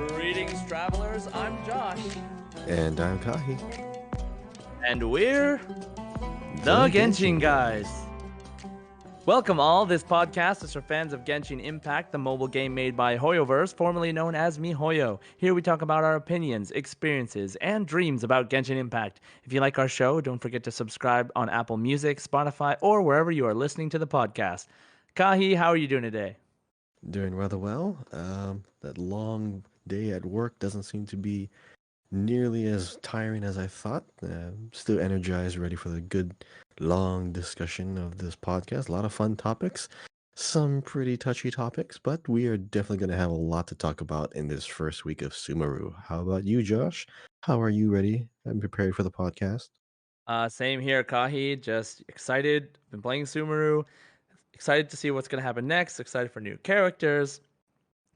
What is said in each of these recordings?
Greetings, travelers. I'm Josh. And I'm Kahi. And we're the Genshin Guys. Welcome all. This podcast is for fans of Genshin Impact, the mobile game made by Hoyoverse, formerly known as MiHoYo. Here we talk about our opinions, experiences, and dreams about Genshin Impact. If you like our show, don't forget to subscribe on Apple Music, Spotify, or wherever you are listening to the podcast. Kahi, how are you doing today? Doing rather well. That long day at work doesn't seem to be nearly as tiring as I thought. Still energized, ready for the good long discussion of this podcast. A lot of fun topics, some pretty touchy topics, but we are definitely going to have a lot to talk about in this first week of Sumeru. How about you, Josh? How are you ready and prepared for the podcast? Same here, Kahi. Just excited. Been playing Sumeru. Excited to see what's going to happen next. Excited for new characters.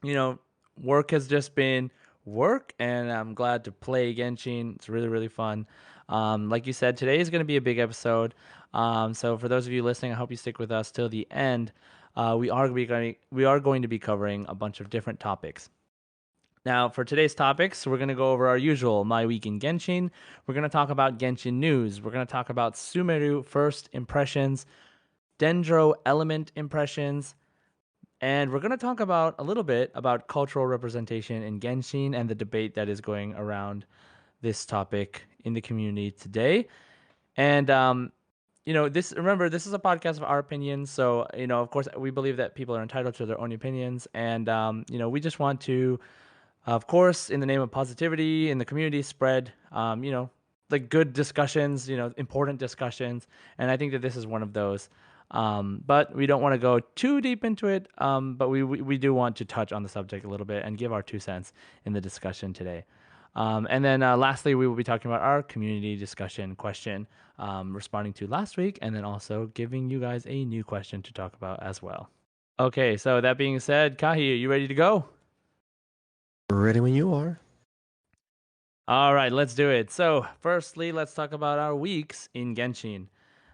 You know, work has just been work, and I'm glad to play Genshin. It's really, really fun. Like you said, today is going to be a big episode. So for those of you listening, I hope you stick with us till the end. We are going to be covering a bunch of different topics. Now, for today's topics, we're going to go over our usual My Week in Genshin. We're going to talk about Genshin news. We're going to talk about Sumeru first impressions, Dendro element impressions, and we're going to talk about a little bit about cultural representation in Genshin and the debate that is going around this topic in the community today. And this is a podcast of our opinions. So, of course, we believe that people are entitled to their own opinions, and we just want to, of course, in the name of positivity in the community, spread like good discussions, important discussions, and I think that this is one of those. But we don't want to go too deep into it. But we do want to touch on the subject a little bit and give our 2 cents in the discussion today. And then lastly, we will be talking about our community discussion question, responding to last week, and then also giving you guys a new question to talk about as well. Okay, so that being said, Kahi, are you ready to go? Ready when you are. All right, let's do it. So, firstly, let's talk about our weeks in Genshin.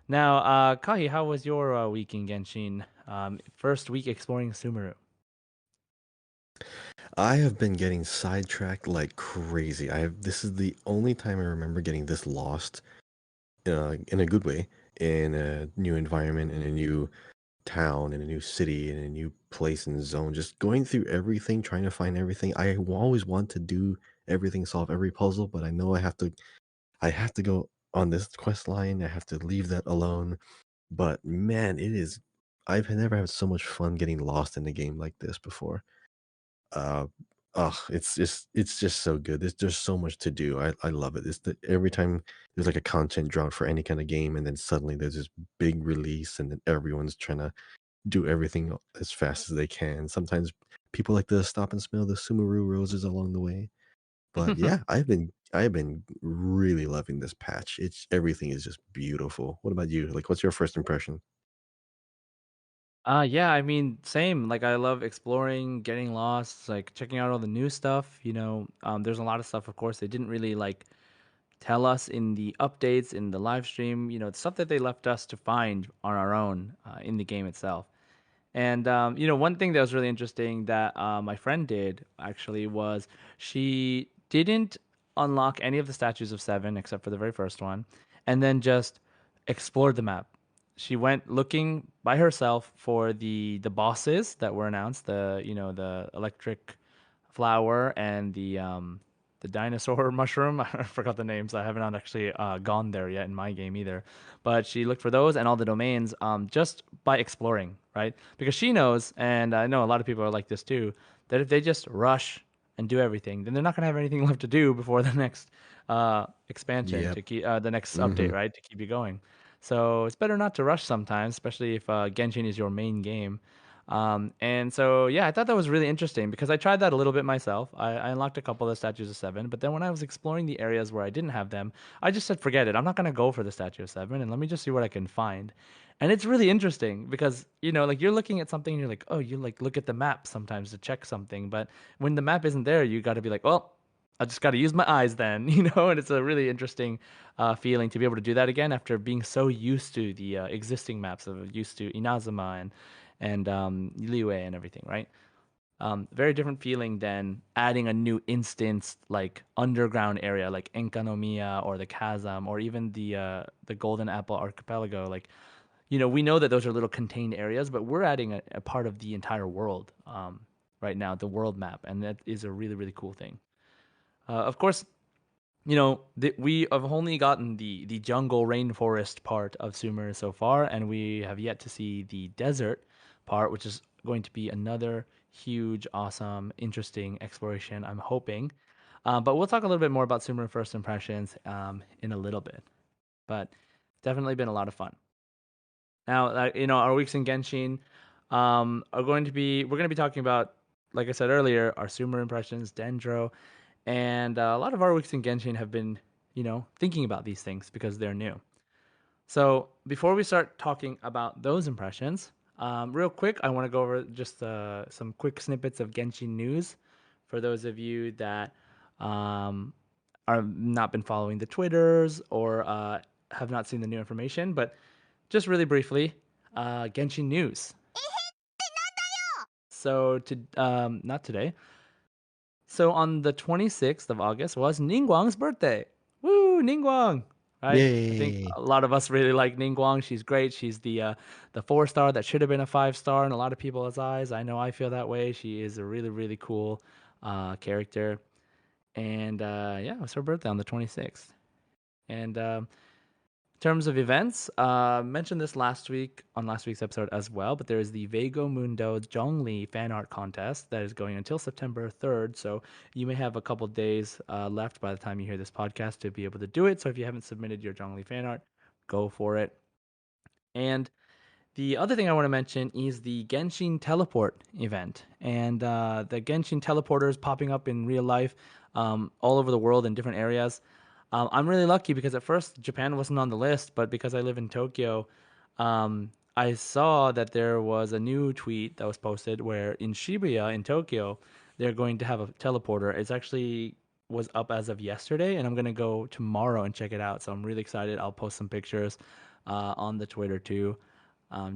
Now, Kahi, how was your week in Genshin? First week exploring Sumeru. I have been getting sidetracked like crazy. This is the only time I remember getting this lost in a good way in a new environment, in a new town, in a new city, in a new place and zone. Just going through everything, trying to find everything. Always want to do everything, solve every puzzle, but I know I have to go on this quest line. I have to leave that alone. But man, I've never had so much fun getting lost in a game like this before. Uh, it's just so good. There's just so much to do. I love it. Every time there's like a content drought for any kind of game, and then suddenly there's this big release, and then everyone's trying to do everything as fast as they can. Sometimes people like to stop and smell the Sumeru roses along the way. But yeah, I've been really loving this patch. Everything is just beautiful. What about you? Like, what's your first impression? Yeah, I mean, same. Like, I love exploring, getting lost, like checking out all the new stuff. There's a lot of stuff, of course, they didn't really like tell us in the updates, in the live stream, stuff that they left us to find on our own in the game itself. And, one thing that was really interesting that my friend did actually was she didn't unlock any of the statues of seven except for the very first one, and then just explored the map. She went looking by herself for the bosses that were announced, the electric flower and the dinosaur mushroom. I forgot the names. I haven't actually gone there yet in my game either. But she looked for those and all the domains just by exploring, right? Because she knows, and I know a lot of people are like this too, that if they just rush and do everything, then they're not gonna have anything left to do before the next expansion Yep. to keep the next Mm-hmm. update, right? To keep you going. So it's better not to rush sometimes, especially if Genshin is your main game. And so, yeah, I thought that was really interesting because I tried that a little bit myself. I unlocked a couple of the statues of seven, but then when I was exploring the areas where I didn't have them, I just said, forget it. I'm not going to go for the statue of seven and let me just see what I can find. And it's really interesting because, like you're looking at something and you're like, oh, you like look at the map sometimes to check something. But when the map isn't there, you got to be like, well, I just got to use my eyes then, you know, and it's a really interesting feeling to be able to do that again after being so used to the existing maps of used to Inazuma and Liyue and everything, right? Very different feeling than adding a new instance like underground area like Enkanomiya or the Chasm or even the Golden Apple Archipelago. Like, you know, we know that those are little contained areas, but we're adding a part of the entire world right now, the world map, and that is a really really cool thing. Of course, you know, we have only gotten the jungle rainforest part of Sumer so far, and we have yet to see the desert part, which is going to be another huge, awesome, interesting exploration. I'm hoping, but we'll talk a little bit more about Sumer first impressions in a little bit. But definitely been a lot of fun. Now, you know, our weeks in Genshin are going to be we're going to be talking about, like I said earlier, our Sumer impressions, Dendro, and a lot of our weeks in Genshin have been, you know, thinking about these things because they're new. So before we start talking about those impressions, real quick, I want to go over just some quick snippets of Genshin news for those of you that um, are not been following the Twitters or have not seen the new information. But just really briefly, Genshin news. So to not today. So on the 26th of August was Ningguang's birthday. Woo, Ningguang! Right? I think Yay! a lot of us really like Ningguang. She's great. She's the 4 star that should have been a 5 star in a lot of people's eyes. I know I feel that way. She is a really really cool character. And yeah, it was her birthday on the 26th. And in terms of events, mentioned this last week on last week's episode as well, but there is the Vago Mundo Zhongli fan art contest that is going until September 3rd. So you may have a couple days left by the time you hear this podcast to be able to do it. So if you haven't submitted your Zhongli fan art, go for it. And the other thing I want to mention is the Genshin Teleport event. And the Genshin Teleporters popping up in real life all over the world in different areas. I'm really lucky because at first Japan wasn't on the list, but because I live in Tokyo, I saw that there was a new tweet that was posted where in Shibuya in Tokyo, they're going to have a teleporter. It's actually was up as of yesterday, and I'm gonna go tomorrow and check it out. So I'm really excited. I'll post some pictures on the Twitter too,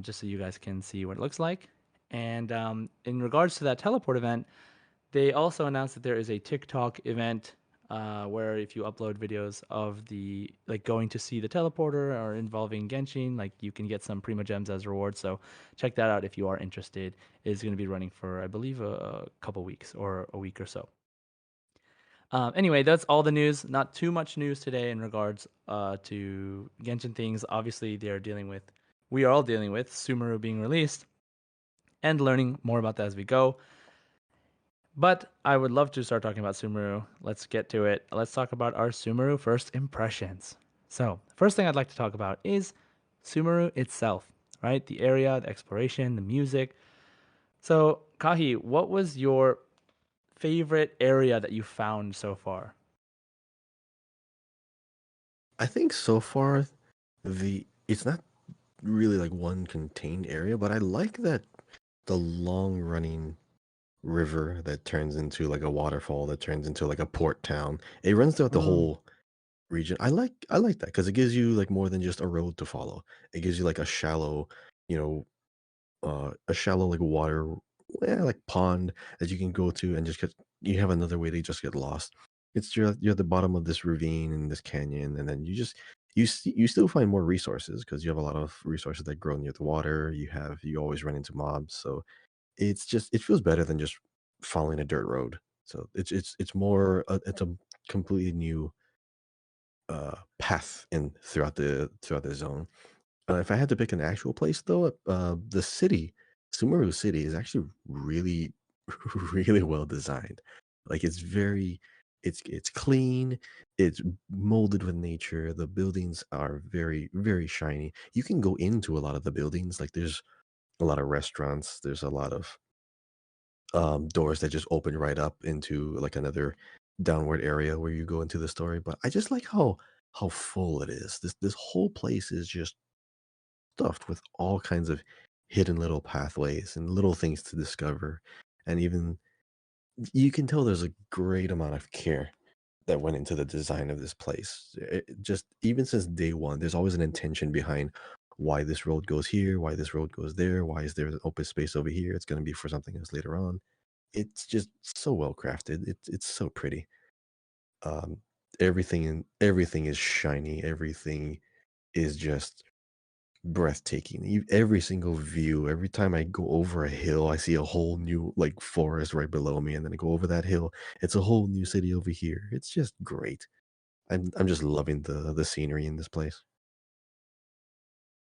just so you guys can see what it looks like. And in regards to that teleport event, they also announced that there is a TikTok event where if you upload videos of the like going to see the teleporter or involving Genshin, like you can get some Prima Gems as rewards. So check that out if you are interested. It's going to be running for I believe a couple weeks or a week or so. Anyway, that's all the news. Not too much news today in regards to Genshin things. Obviously, we are all dealing with Sumeru being released and learning more about that as we go. But I would love to start talking about Sumeru. Let's get to it. Let's talk about our Sumeru first impressions. So, first thing I'd like to talk about is Sumeru itself, right? The area, the exploration, the music. So, Kahi, what was your favorite area that you found so far? I think so far the it's not really like one contained area, but I like that the long running river that turns into like a waterfall that turns into like a port town. It runs throughout the Mm, whole region. I like that because it gives you like more than just a road to follow. It gives you like a shallow, you know, a shallow like water, like pond that you can go to and just get. You have another way to just get lost. It's you're at the bottom of this ravine in this canyon, and then you still find more resources because you have a lot of resources that grow near the water. You always run into mobs, so it feels better than just following a dirt road. So it's more it's a completely new path in throughout the zone. If I had to pick an actual place though, the city, Sumeru City is actually really, really well designed. Like it's clean, it's molded with nature. The buildings are very, very shiny. You can go into a lot of the buildings. Like there's a lot of restaurants. There's a lot of doors that just open right up into like another downward area where you go into the story. But I just like how full it is. This whole place is just stuffed with all kinds of hidden little pathways and little things to discover. And even you can tell there's a great amount of care. that went into the design of this place. Just even since day one, there's always an intention behind why this road goes here, why this road goes there, why is there an open space over here? It's going to be for something else later on. It's just so well crafted. It's so pretty. Um, everything is shiny. Everything is just breathtaking. Every single view, every time I go over a hill, I see a whole new like forest right below me, and then I go over that hill, it's a whole new city over here. It's just great. I'm just loving the scenery in this place.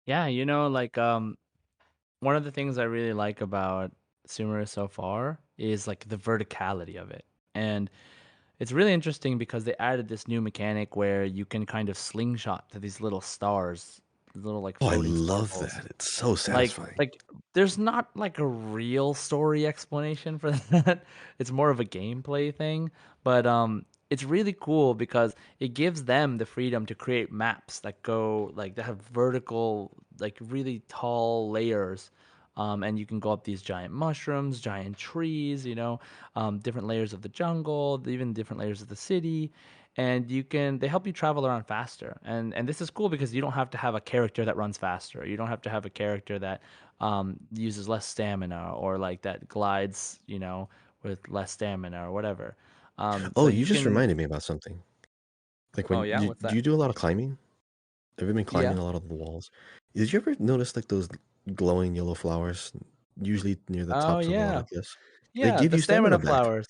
Yeah, like one of the things I really like about Sumeru so far is like the verticality of it. And it's really interesting because they added this new mechanic where you can kind of slingshot to these little stars, little like Oh, I floating love sparkles. that. It's so Like satisfying. like there's not like a real story explanation for that. It's more of a gameplay thing, but it's really cool because it gives them the freedom to create maps that go like that have vertical like really tall layers. And you can go up these giant mushrooms, giant trees, different layers of the jungle, even different layers of the city, and they help you travel around faster. And this is cool because you don't have to have a character that runs faster. You don't have to have a character that uses less stamina or like that glides, with less stamina or whatever. So Oh, you you just can. reminded me about something. Like Oh when yeah, what's do that? you do a lot of climbing? Have you been Yeah. climbing a lot of the walls? Did you ever notice like those glowing yellow flowers, usually near the Oh tops of a lot yeah, of cliffs? They yeah. give The you stamina stamina back. flowers.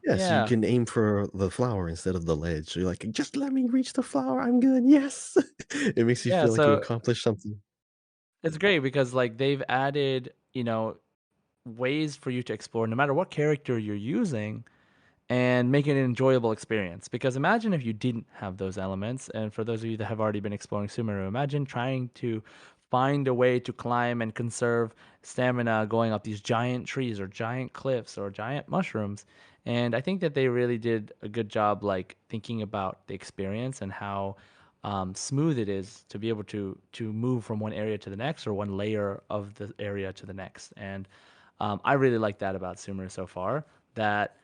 Yes, you Yeah, can aim for the flower instead of the ledge. So you're like, just let me reach the flower. I'm good. Yes. It makes you yeah. feel like you So accomplished something. it's great because like they've added, ways for you to explore no matter what character you're using and make it an enjoyable experience. Because imagine if you didn't have those elements. And for those of you that have already been exploring Sumeru, imagine trying to find a way to climb and conserve stamina going up these giant trees or giant cliffs or giant mushrooms. And I think that they really did a good job, like thinking about the experience and how smooth it is to be able to move from one area to the next or one layer of the area to the next. And I really like that about Sumeru so far. That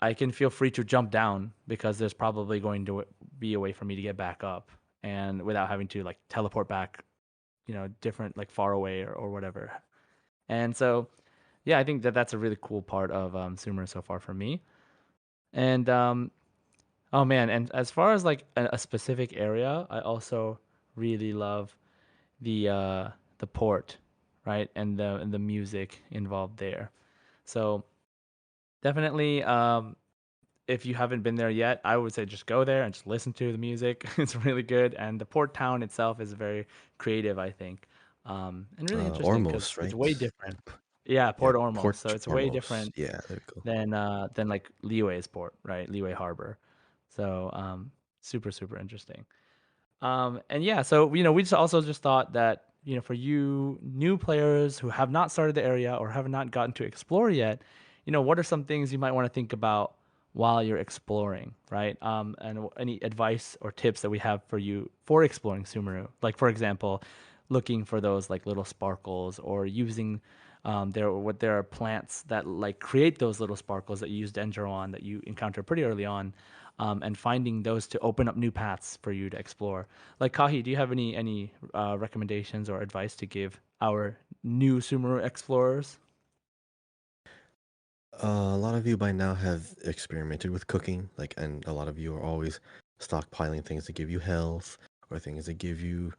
I can feel free to jump down because there's probably going to be a way for me to get back up and without having to like teleport back, different like far away or whatever. And so, yeah, I think that that's a really cool part of Sumer so far for me. And oh man, and as far as like a specific area, I also really love the port, right? And the music involved there. So definitely if you haven't been there yet, I would say just go there and just listen to the music. It's really good, and the port town itself is very creative, I think, and really interesting Ormos, because it's way right? different. Yeah, Yeah, Port Ormos, so Port it's way Ormos. different Yeah, there we go. than like Liyue's port, right? Liyue Harbor. So super super interesting. And yeah, so we just also just thought that for you new players who have not started the area or have not gotten to explore yet, what are some things you might want to think about while you're exploring, right? And any advice or tips that we have for you for exploring Sumeru, like for example, looking for those like little sparkles or using there are plants that like create those little sparkles that you use Dendro on that you encounter pretty early on, and finding those to open up new paths for you to explore. Like Kahi, do you have any recommendations or advice to give our new Sumeru explorers? A lot of you by now have experimented with cooking, like, and a lot of you are always stockpiling things that give you health or things that give you,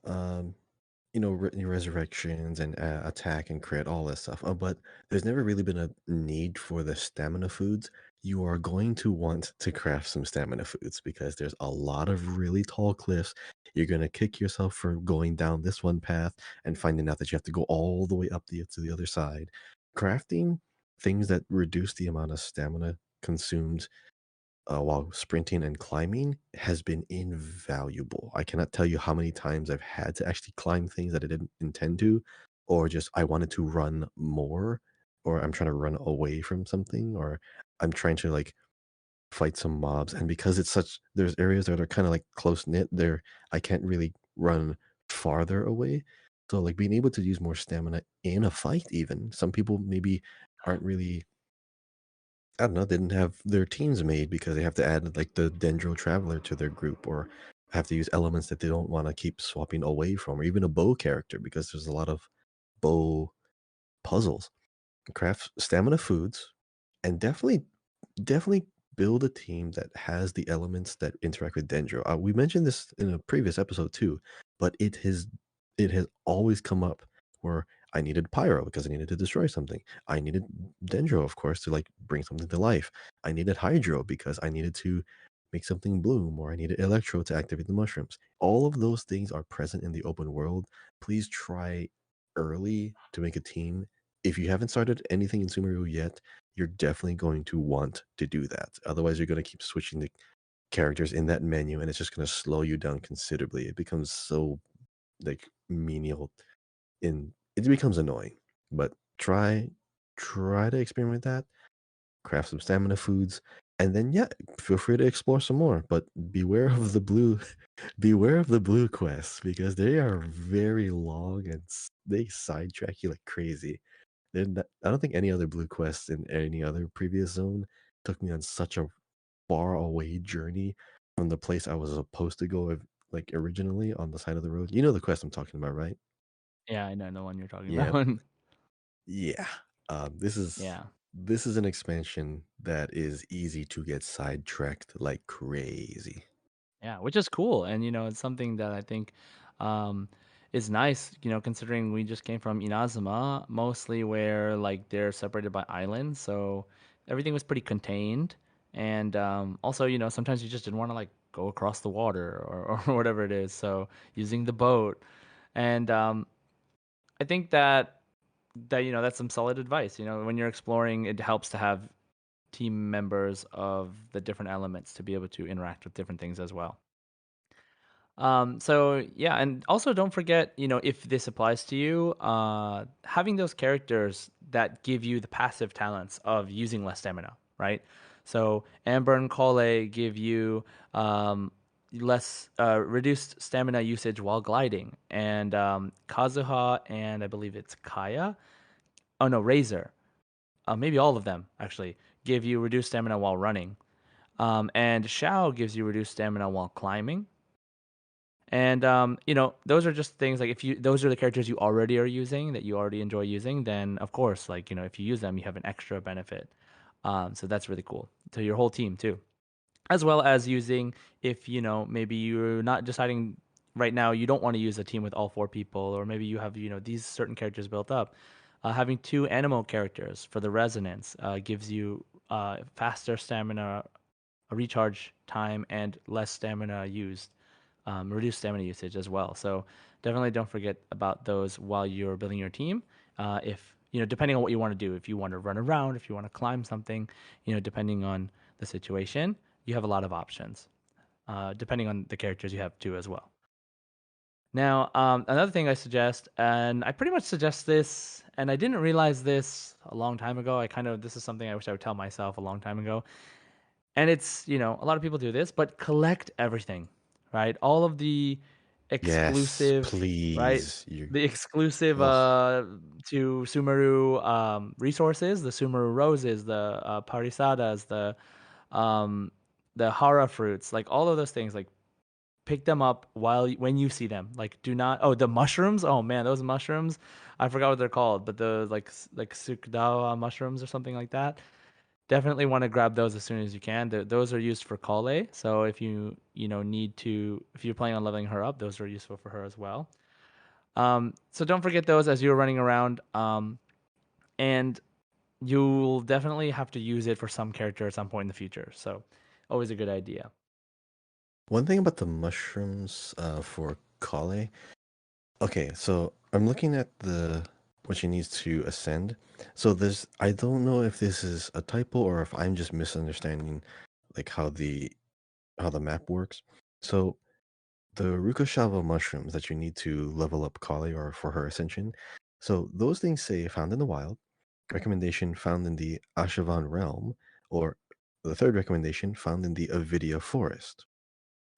um, resurrections and attack and crit, all that stuff. But there's never really been a need for the stamina foods. You are going to want to craft some stamina foods because there's a lot of really tall cliffs. You're gonna kick yourself for going down this one path and finding out that you have to go all the way up to the other side. Crafting things that reduce the amount of stamina consumed while sprinting and climbing has been invaluable. I cannot tell you how many times I've had to actually climb things that I didn't intend to, or just I wanted to run more, or I'm trying to run away from something, or I'm trying to like fight some mobs. And because there's areas that are kind of like close knit, there I can't really run farther away. So like being able to use more stamina in a fight, even some people maybe aren't really I don't know, they didn't have their teams made because they have to add like the Dendro Traveler to their group, or have to use elements that they don't want to keep swapping away from, or even a bow character because there's a lot of bow puzzles. Craft stamina foods, and definitely build a team that has the elements that interact with Dendro. We mentioned this in a previous episode too, but it has always come up where I needed Pyro because I needed to destroy something. I needed Dendro, of course, to like bring something to life. I needed Hydro because I needed to make something bloom, or I needed Electro to activate the mushrooms. All of those things are present in the open world. Please try early to make a team. If you haven't started anything in Sumeru yet, you're definitely going to want to do that. Otherwise, you're going to keep switching the characters in that menu, and it's just going to slow you down considerably. It becomes so like menial, in it becomes annoying. But try to experiment with that. Craft some stamina foods, and then yeah, feel free to explore some more. But beware of the blue, beware of the blue quests because they are very long and they sidetrack you like crazy. I don't think any other blue quests in any other previous zone took me on such a far away journey from the place I was supposed to go, like originally on the side of the road. You know the quest I'm talking about, right? Yeah, I know the one you're talking Yeah, about. yeah. This is Yeah. this is an expansion that is easy to get sidetracked like crazy. Yeah, which is cool, and it's something that I think um, is nice. Considering we just came from Inazuma, mostly where like they're separated by islands, so everything was pretty contained. And also, sometimes you just didn't want to like go across the water or whatever it is. So using the boat, and I think that that's some solid advice. When you're exploring, it helps to have team members of the different elements to be able to interact with different things as well. So yeah, and also don't forget, if this applies to you, having those characters that give you the passive talents of using less stamina, right? So Amber and Kole give you less reduced stamina usage while gliding, and Kazuha and I believe it's Kaya. Oh no, Razor. Maybe all of them actually give you reduced stamina while running, and Shao gives you reduced stamina while climbing. And those are just things like if you those are the characters you already are using that you already enjoy using, then of course, like if you use them, you have an extra benefit. So that's really cool to your whole team too, as well as using if maybe you're not deciding right now you don't want to use a team with all four people, or maybe you have these certain characters built up. Having two animal characters for the resonance gives you faster stamina recharge time and less stamina used, reduced stamina usage as well. So definitely don't forget about those while you're building your team. If depending on what you want to do, if you want to run around, if you want to climb something, depending on the situation, you have a lot of options. Depending on the characters you have too as well. Now, another thing I suggest, and I pretty much suggest this, and I didn't realize this a long time ago. This is something I wish I would tell myself a long time ago, and it's a lot of people do this, but collect everything, right? All of the Yes, exclusive, right? please. You The exclusive oh, to Sumeru resources, the Sumeru roses, the parisadas, um the hara fruits, like all of those things, like pick them up when you see them. Like do not, oh, the mushrooms, oh man, those mushrooms, I forgot what they're called, but the like sukdawa mushrooms or something like that. Definitely want to grab those as soon as you can. Those are used for Kale. So if need to, if you're planning on leveling her up, those are useful for her as well. So don't forget those as you're running around. And you'll definitely have to use it for some character at some point in the future. So always a good idea. one thing about the mushrooms for Kale. Okay, so I'm looking at the what she needs to ascend. So there's I don't know if this is a typo or if I'm just misunderstanding like how the map works. So the Rukoshava mushrooms that you need to level up Kali or for her ascension. So those things say found in the wild, recommendation found in the Ashavan realm, or the third recommendation found in the Avidia forest.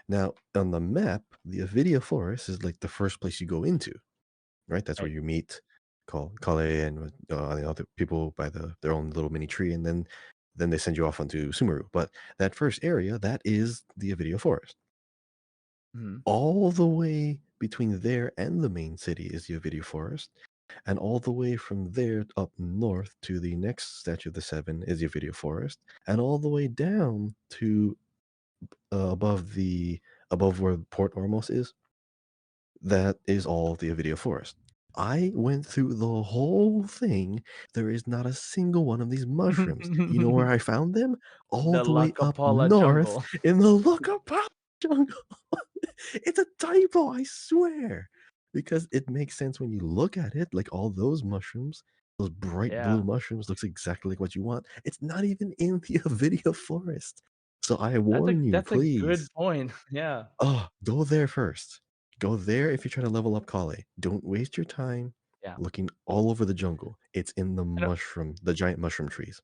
Now, on the map, the Avidia forest is like the first place you go into, right? That's where Right. you meet Kale and the other people by their own little mini tree, and then then they send you off onto Sumeru. But that first area, that is the Avidya Forest. Mhm. All the way between there and the main city is the Avidya Forest, and all the way from there up north to the next Statue of the Seven is the Avidya Forest, and all the way down to above where Port Ormos is, that is all the Avidya Forest. I went through the whole thing. There is not a single one of these mushrooms. You know where I found them? All The the way up Lakapala north jungle. in the Lookout jungle. It's a typo, I swear. Because it makes sense when you look at it, like all those mushrooms, those bright blue Yeah. mushrooms looks exactly like what you want. It's not even in the Avidya Forest. So I That's a warn you, that's a please. good point. Yeah. Oh, go there first. Go there if you're trying to level up Kale. Don't waste your time Yeah. looking all over the jungle. It's in And the giant mushroom trees.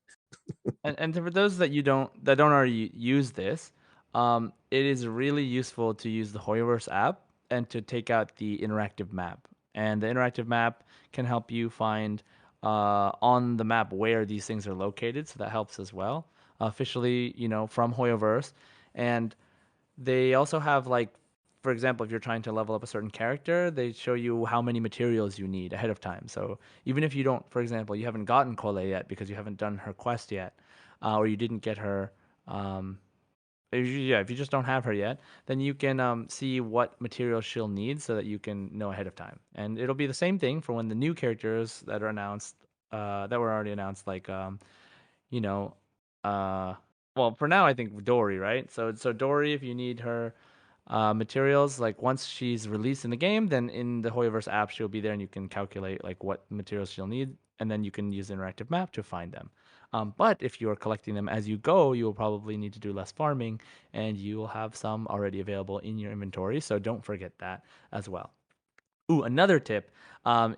and for those that don't already use this, it is really useful to use the Hoyoverse app and to take out the interactive map. And the interactive map can help you find on the map where these things are located, so that helps as well. Officially, from Hoyoverse, and they also have like, for example, if you're trying to level up a certain character, they show you how many materials you need ahead of time. So even if you don't, for example, you haven't gotten Cole yet because you haven't done her quest yet, or you didn't get her, um, if you just don't have her yet, then you can see what materials she'll need so that you can know ahead of time. And it'll be the same thing for when the new characters that are announced, that were already announced, like you know, uh, well, for now, I think Dory, right? So Dory, if you need her materials, like once she's released in the game, then in the Hoyoverse app, she'll be there, and you can calculate like what materials she'll need, and then you can use the interactive map to find them. But if you are collecting them as you go, you will probably need to do less farming, and you will have some already available in your inventory. So don't forget that as well. Ooh, another tip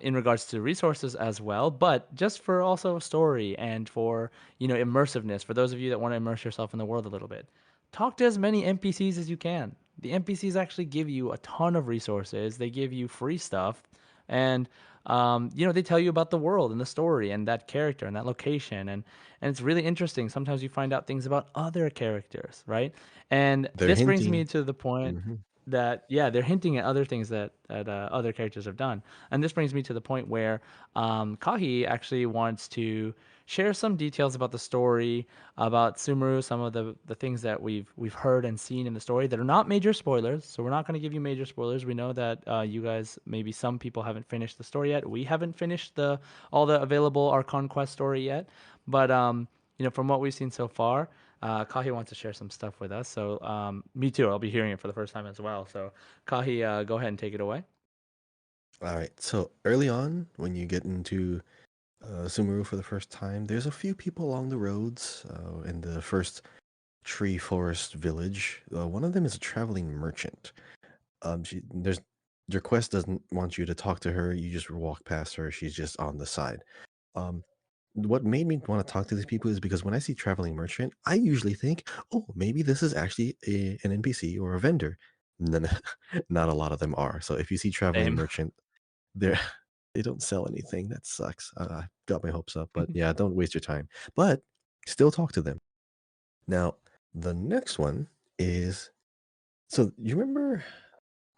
in regards to resources as well, but just for also story and for immersiveness. For those of you that want to immerse yourself in the world a little bit, talk to as many NPCs as you can. The NPCs actually give you a ton of resources. They give you free stuff, and they tell you about the world and the story and that character and that location, and it's really interesting. Sometimes you find out things about other characters, right? And They're this brings me hinting. to the point Mhm. that yeah, they're hinting at other things that other characters have done, and this brings me to the point where Kahi actually wants to share some details about the story, about Sumeru, some of the things that we've heard and seen in the story that are not major spoilers. So we're not going to give you major spoilers. We know that you guys, maybe some people haven't finished the story yet. We haven't finished the all the available Archon Quest story yet, but from what we've seen so far, Kahi wants to share some stuff with us. So me too. I'll be hearing it for the first time as well. So Kahi, go ahead and take it away. All right. So early on, when you get into Sumeru for the first time, there's a few people along the roads in the first tree forest village. One of them is a traveling merchant. There's your quest doesn't want you to talk to her. You just walk past her. She's just on the side. Um, what made me want to talk to these people is because when I see traveling merchant, I usually think, oh, maybe this is actually an NPC or a vendor. No, no, not a lot of them are. So if you see traveling Same. merchant, they're they don't sell anything. That sucks. I got my hopes up, but yeah, don't waste your time. But still talk to them. Now, the next one is so you remember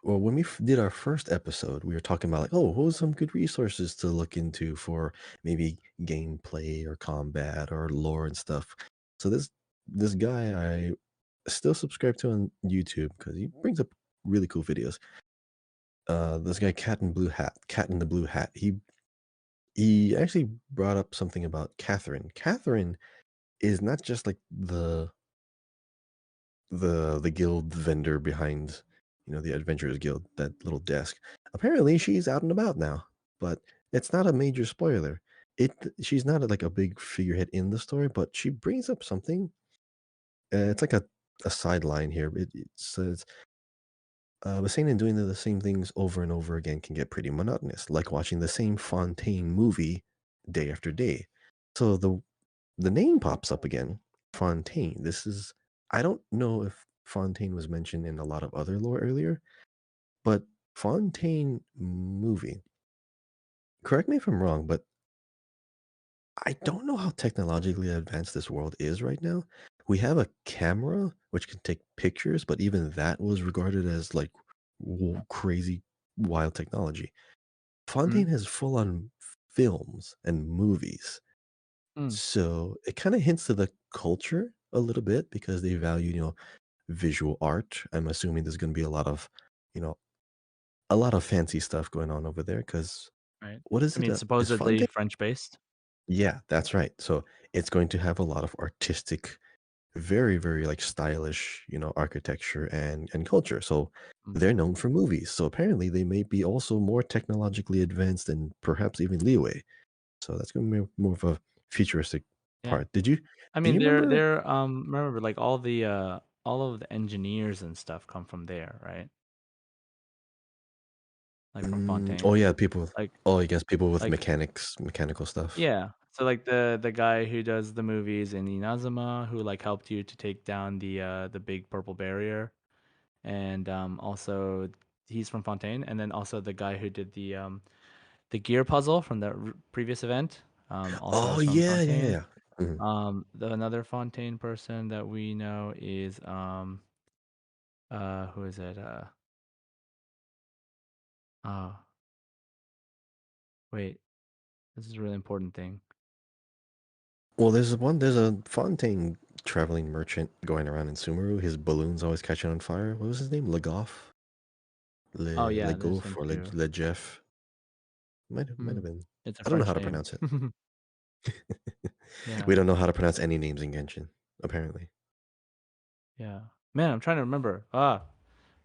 well, when we did our first episode, we were talking about like, oh, what are some good resources to look into for maybe gameplay or combat or lore and stuff. So this guy I still subscribe to on YouTube because he brings up really cool videos. This guy, Cat in the Blue Hat. He actually brought up something about Catherine. Catherine is not just like the guild vendor behind, the Adventurers Guild, that little desk. Apparently, she's out and about now, but it's not a major spoiler. She's not like a big figurehead in the story, but she brings up something. It's like a sideline here. It says, saying and doing the same things over and over again can get pretty monotonous, like watching the same Fontaine movie day after day. So the name pops up again. Fontaine. This is I don't know if Fontaine was mentioned in a lot of other lore earlier, but Fontaine movie. Correct me if I'm wrong, but I don't know how technologically advanced this world is right now. We have a camera which can take pictures, but even that was regarded as like crazy wild technology. Hmm? Fontaine has full on films and movies. Mm, So it kind of hints to the culture a little bit because they value, visual art. I'm assuming there's going to be you know, a lot of fancy stuff going on over there because right. what is I it? mean, Is supposedly Fontaine? French based. Yeah, that's right. So it's going to have a lot of artistic, very, very like stylish, architecture and culture. So Mm, they're known for movies. So apparently they may be also more technologically advanced and perhaps even leeway. So that's going to be more of a futuristic yeah. part. Do I mean, you remember? they're remember like all of the engineers and stuff come from there, right? Like from Oh Fontaine. yeah, people. Like Oh, I guess people with like mechanical stuff. yeah. So like the guy who does the movies in Inazuma who like helped you to take down the big purple barrier, and also he's from Fontaine, and then also the guy who did the gear puzzle from the previous event also Oh is from yeah, yeah, yeah, Fontaine. yeah. Mhm. Another Fontaine person that we know is who is it? Oh, wait, this is a really important thing. Well, there's a Fontaine traveling merchant going around in Sumeru. His balloon's always catching on fire. What was his name? Legoff? Oh Le yeah, there's Goff him or too. Le Jeff? Might have Hmm. been. It's a I don't know how French to name. pronounce it. Yeah, We don't know how to pronounce any names in Genshin, apparently. yeah. Man, I'm trying to remember. Ah,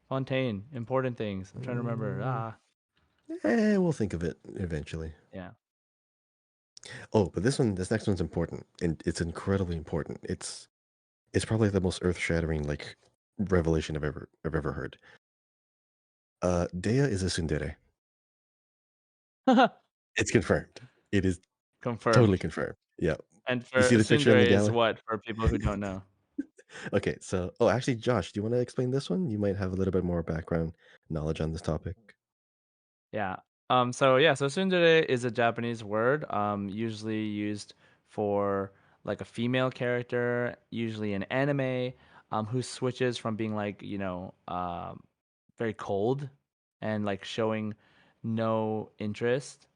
Fontaine, important things. I'm trying to remember. Mm, Ah, we'll think of it eventually. yeah. Oh, but this next one's important, and it's incredibly important. It's probably the most earth-shattering like revelation I've ever heard. Dea is a tsundere. It's confirmed. It is totally Confirmed. confirmed. Yeah. And You for see the picture in the Sundere is galley? what for people who don't know? Okay, so actually, Josh, do you want to explain this one? You might have a little bit more background knowledge on this topic. Yeah. So yeah, so tsundere is a Japanese word, usually used for like a female character, usually in anime, who switches from being like, very cold and like showing no interest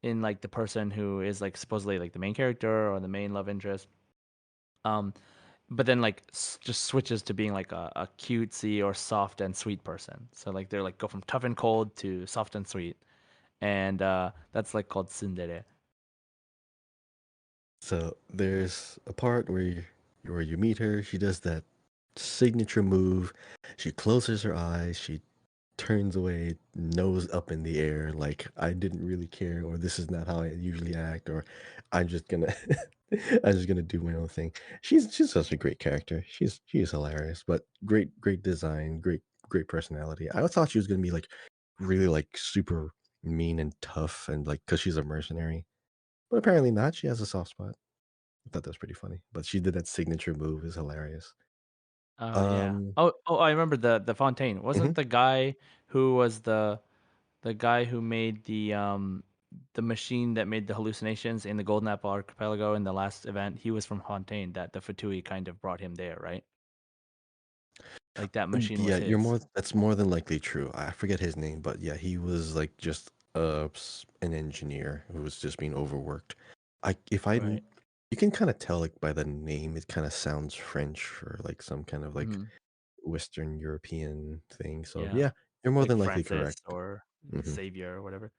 in like the person who is like supposedly like the main character or the main love interest. Um, but then like just switches to being like a cutesy or soft and sweet person. So like they're like go from tough and cold to soft and sweet, and that's like called tsundere. So there's a part where you meet her. She does that signature move. She closes her eyes. She turns away, nose up in the air, like I didn't really care, or this is not how I usually act, or I'm just gonna I'm just gonna do my own thing. She's such a great character. She's hilarious, but great design, great personality. I thought she was gonna be like really like super mean and tough and like because she's a mercenary, but apparently not. She has a soft spot. I thought that was pretty funny. But she did that signature move is hilarious. Oh yeah. Um, Oh, I remember the Fontaine. mhm. Wasn't the guy who was the guy who made the machine that made the hallucinations in the Golden Apple Archipelago in the last event? He was from Fontaine. That the Fatui kind of brought him there, right? Like that machine was Yeah, his. that's more than likely true. I forget his name, but yeah, he was like just an engineer who was just being overworked. I if I Right. You can kind of tell like by the name, it kind of sounds French or like some kind of like Hmm. Western European thing. So Yeah. yeah, you're more Like than likely Francis correct. or Hmm. Xavier or whatever.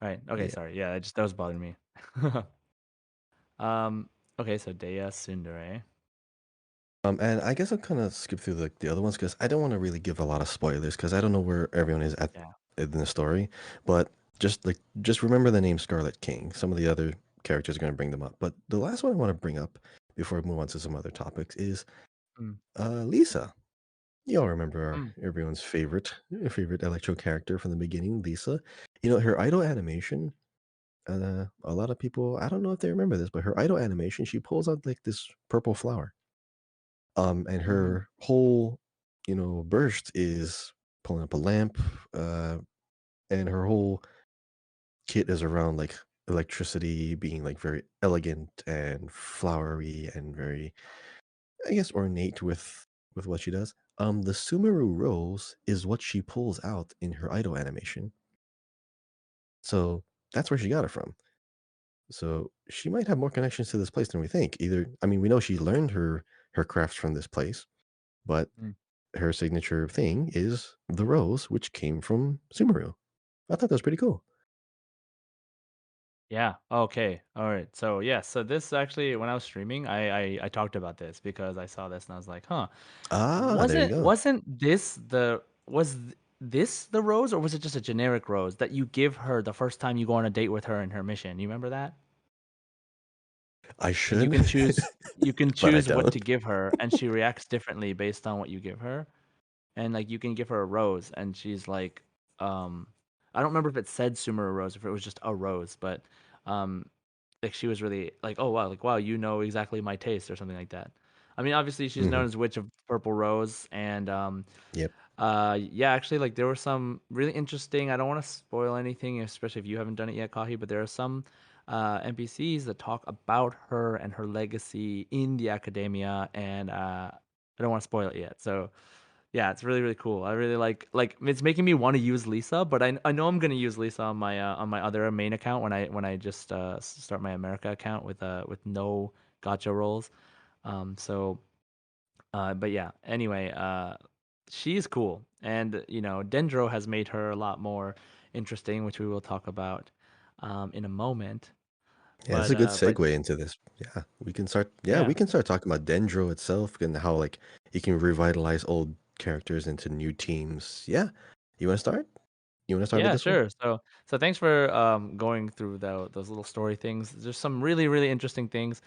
Right. Okay. Yeah. Sorry. Yeah. That was bothering me. um. Okay. So Dea Tsundere. And I guess I'll kind of skip through the other ones because I don't want to really give a lot of spoilers because I don't know where everyone is at Yeah. in the story. But just remember the name Scarlet King. Some of the other characters are going to bring them up. But the last one I want to bring up before we move on to some other topics is Mm, Lisa. You all remember mm, everyone's favorite electro character from the beginning, Lisa. Her idol animation. A lot of people, I don't know if they remember this, but her idol animation, she pulls out like this purple flower. And mm, her whole, burst is pulling up a lamp, and her whole kit is around like electricity being like very elegant and flowery and very, I guess, ornate with what she does. The Sumeru rose is what she pulls out in her idol animation. So that's where she got it from. So she might have more connections to this place than we think. Either, I mean, we know she learned her crafts from this place, but Mm. her signature thing is the rose, which came from Sumeru. I thought that was pretty cool. Yeah. Okay. All right. So yeah. So this actually, when I was streaming, I talked about this because I saw this and I was like, huh, Ah, there you wasn't go. wasn't this the was th- this the rose, or was it just a generic rose that you give her the first time you go on a date with her in her mission? You remember that? I Like should, you can but I choose what to don't. give her, and she reacts differently based on what you give her. And like you can give her a rose, and she's like, um, I don't remember if it said Sumer rose, if it was just a rose, but um, like she was really like, oh wow, like wow, you know exactly my taste or something like that. I mean, obviously she's Hmm. known as Witch of Purple Rose, and Yep. yeah, actually, like there were some really interesting. I don't want to spoil anything, especially if you haven't done it yet, Kahi. But there are some NPCs that talk about her and her legacy in the academia, and I don't want to spoil it yet. So yeah, it's really really cool. I really like it's making me want to use Lisa, but I know I'm gonna use Lisa on my other main account when I just start my America account with no gotcha rolls. So but yeah, anyway, she's cool, and you know, Dendro has made her a lot more interesting, which we will talk about in a moment. Yeah, it's a good But segue into this. Yeah, we can start. Yeah, we yeah, can start talking about Dendro itself and how like he can revitalize old characters into new teams. Yeah, you want to start? You want to start with yeah, this one? sure. So thanks for going through those little story things. There's some really really interesting things.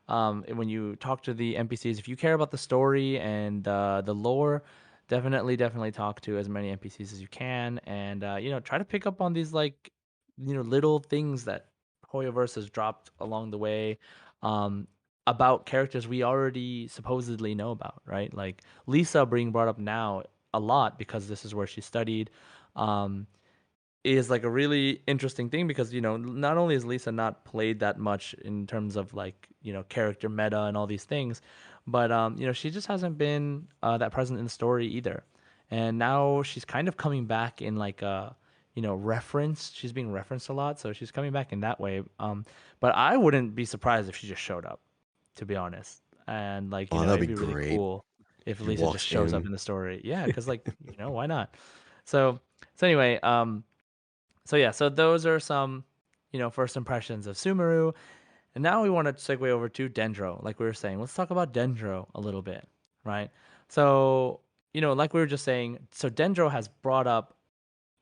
When you talk to the NPCs, if you care about the story and the lore, definitely talk to as many NPCs as you can, and you know, try to pick up on these like you know little things that Hoyoverse has dropped along the way. Um, about characters we already supposedly know about, right? Like Lisa being brought up now a lot because this is where she studied. Um, is like a really interesting thing because you know not only is Lisa not played that much in terms of like you know character meta and all these things, but you know she just hasn't been that present in the story either, and now she's kind of coming back in like a you know reference. She's being referenced a lot, so she's coming back in that way. But I wouldn't be surprised if she just showed up, to be honest, and like you Oh, know that'd it'd be be really great. cool if He Lisa just walks shows up in. in the story. Yeah, because like you know why not? So so anyway, so yeah, so those are some, you know, first impressions of Sumeru. And now we want to segue over to Dendro. Like we were saying, let's talk about Dendro a little bit, right? So, you know, like we were just saying, so Dendro has brought up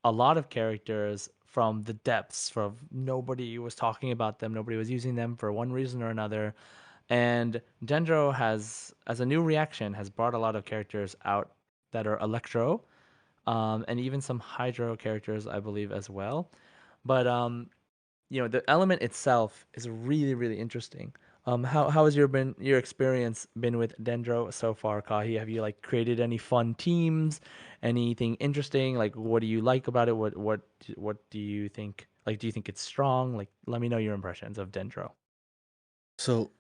a lot of characters from the depths, from nobody was talking about them, nobody was using them for one reason or another. And Dendro has, as a new reaction, has brought a lot of characters out that are Electro, and even some Hydro characters, I believe, as well. But you know, the element itself is really, really interesting. How has your experience been with Dendro so far, Kahi? Have you like created any fun teams? Anything interesting? Like, what do you like about it? What do you think? Like, do you think it's strong? Like, let me know your impressions of Dendro. So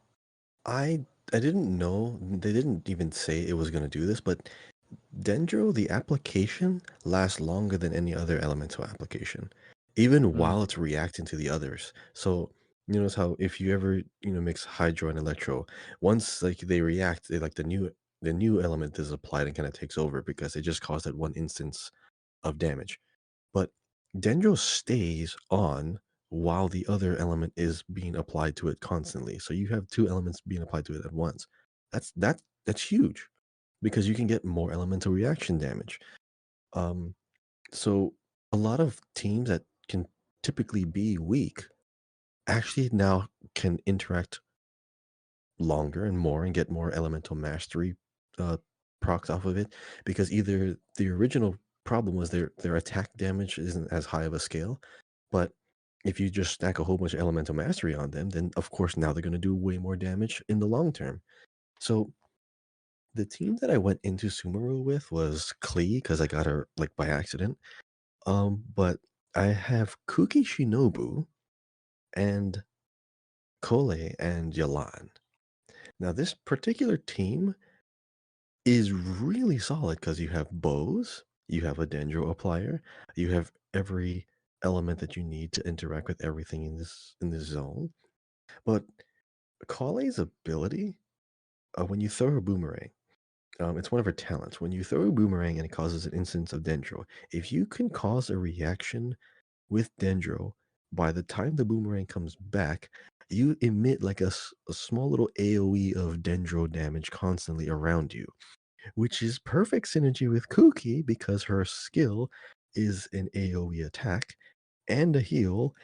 I didn't know they didn't even say it was gonna do this, but Dendro, the application lasts longer than any other elemental application, even Mm, while it's reacting to the others. So you notice how if you ever mix Hydro and Electro, once like they react, like the new element is applied and kind of takes over because it just caused that one instance of damage. But Dendro stays on while the other element is being applied to it constantly. So you have two elements being applied to it at once. That's huge because you can get more elemental reaction damage. Um, so a lot of teams that can typically be weak actually now can interact longer and more and get more elemental mastery uh, procs off of it because either the original problem was their attack damage isn't as high of a scale, but if you just stack a whole bunch of elemental mastery on them, then of course now they're going to do way more damage in the long term. So the team that I went into Sumeru with was Klee because I got her like by accident. But I have Kuki Shinobu, and Kole and Yalan. Now, this particular team is really solid because you have bows, you have a Dendro applier, you have every element that you need to interact with everything in this zone. But Kole's ability, when you throw a boomerang, it's one of her talents. When you throw a boomerang and it causes an instance of Dendro, if you can cause a reaction with Dendro, by the time the boomerang comes back, you emit like a small little AoE of Dendro damage constantly around you, which is perfect synergy with Kuki because her skill is an AoE attack and a heal,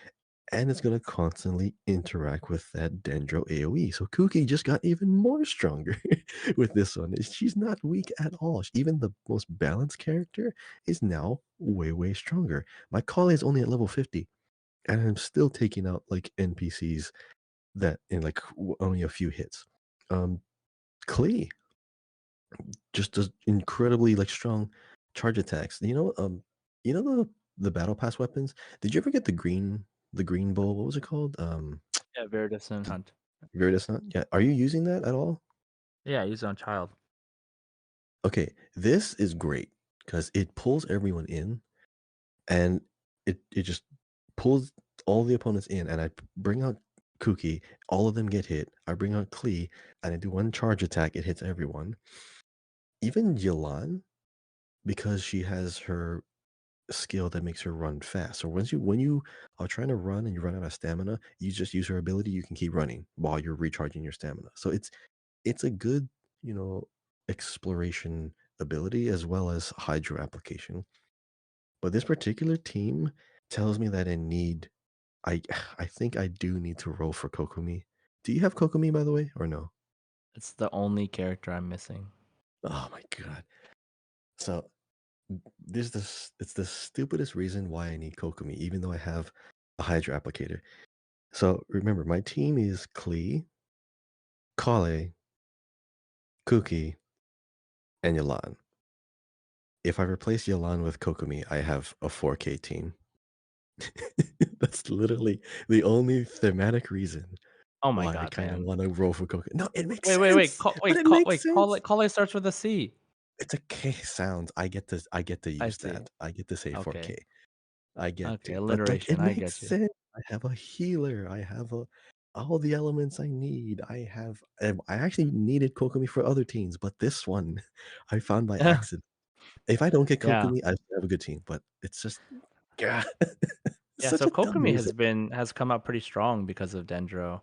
and it's going to constantly interact with that Dendro AoE. So Kuki just got even more stronger with this one. She's not weak at all. Even the most balanced character is now way, way stronger. My Kale is only at level 50, and I'm still taking out like NPCs that in like only a few hits. Klee just does incredibly like strong charge attacks. You know the battle pass weapons. Did you ever get the green bow? What was it called? Yeah, Veritas and The Hunt. Veritas Hunt. Yeah, are you using that at all? Yeah, use it on child. Okay, this is great because it pulls everyone in, and it just pulls all the opponents in. And I bring out Kuki, all of them get hit. I bring out Klee, and I do one charge attack. It hits everyone. Even Yilan, because she has her skill that makes her run fast. So when you are trying to run and you run out of stamina, you just use her ability. You can keep running while you're recharging your stamina. So it's a good, you know, exploration ability as well as hydro application. But this particular team tells me that I I think I do need to roll for Kokumi. Do you have Kokumi by the way or no? It's the only character I'm missing. Oh my god. So there's this it's the stupidest reason why I need Kokumi, even though I have a hydro applicator. So remember, my team is Klee, Kale, Kuki, and Yalan. If I replace Yalan with Kokumi, I have a 4K team. That's literally the only thematic reason Oh my why I god, kind of man. want to roll for Kokumi. No, it makes Wait, wait, wait. sense, but it makes Call sense. it. Call it starts with a C. It's a K sound. I get to I use see. that. I get to say Okay. 4K. I get Okay. to, but like Alliteration. it I makes get you. sense. I have a healer. I have all the elements I need. I actually needed Kokumi for other teams, but this one I found by accident. If I don't get Yeah. Kokumi, I still have a good team. But it's just God, Yeah. such So a dumb Kokomi reason. has come out pretty strong because of Dendro.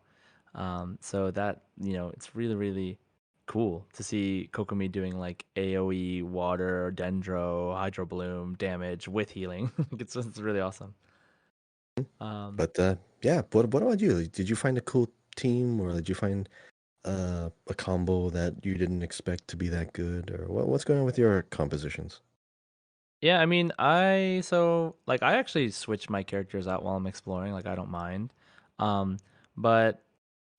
So that it's really really cool to see Kokomi doing like AOE, water, Dendro, Hydro Bloom damage with healing. It's really awesome. Um, But yeah, what about you? Did you find a cool team, or did you find a combo that you didn't expect to be that good, or what's going on with your compositions? Yeah, I mean, I actually switch my characters out while I'm exploring, like I don't mind. Um, but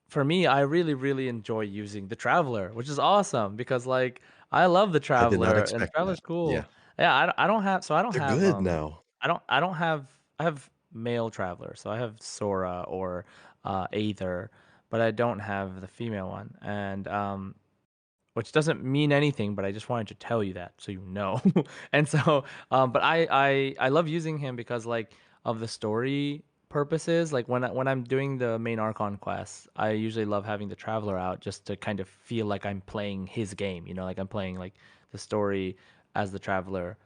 for me, I really really enjoy using the Traveler, which is awesome because like I love the I did not Traveler and the expect that. Traveler's Yeah, cool. Yeah, I don't have so they're good now. I don't have I have male Traveler, so I have Sora or Aether, but I don't have the female one. And which doesn't mean anything, but I just wanted to tell you that so you know. And so, but I love using him because like of the story purposes. Like when I'm doing the main Archon quests, I usually love having the Traveler out just to kind of feel like I'm playing his game. You know, like I'm playing like the story as the Traveler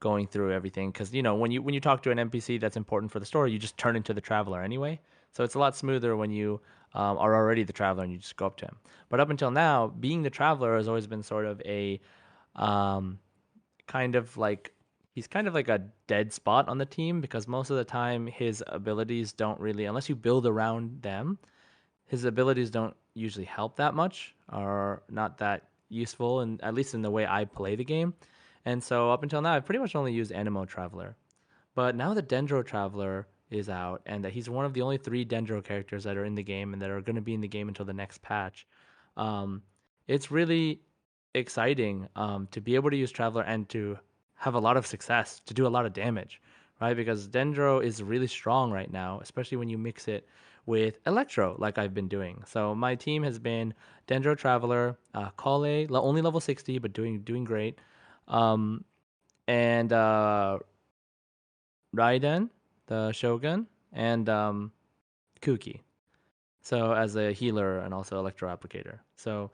going through everything because when you talk to an NPC that's important for the story, you just turn into the Traveler anyway. So it's a lot smoother when you are already the Traveler and you just go up to him. But up until now, being the Traveler has always been sort of a um, kind of like he's kind of like a dead spot on the team because most of the time his abilities don't really, unless you build around them, his abilities don't usually help that much or not that useful, and at least in the way I play the game. And so up until now, I've pretty much only used Animo Traveler. But now that Dendro Traveler is out, and that he's one of the only three Dendro characters that are in the game and that are going to be in the game until the next patch, um, it's really exciting to be able to use Traveler and to have a lot of success, to do a lot of damage, right? Because Dendro is really strong right now, especially when you mix it with Electro, like I've been doing. So my team has been Dendro Traveler, Kale, only level 60, but doing great, um, and Raiden, the Shogun, and Kuki. So as a healer and also Electro applicator. So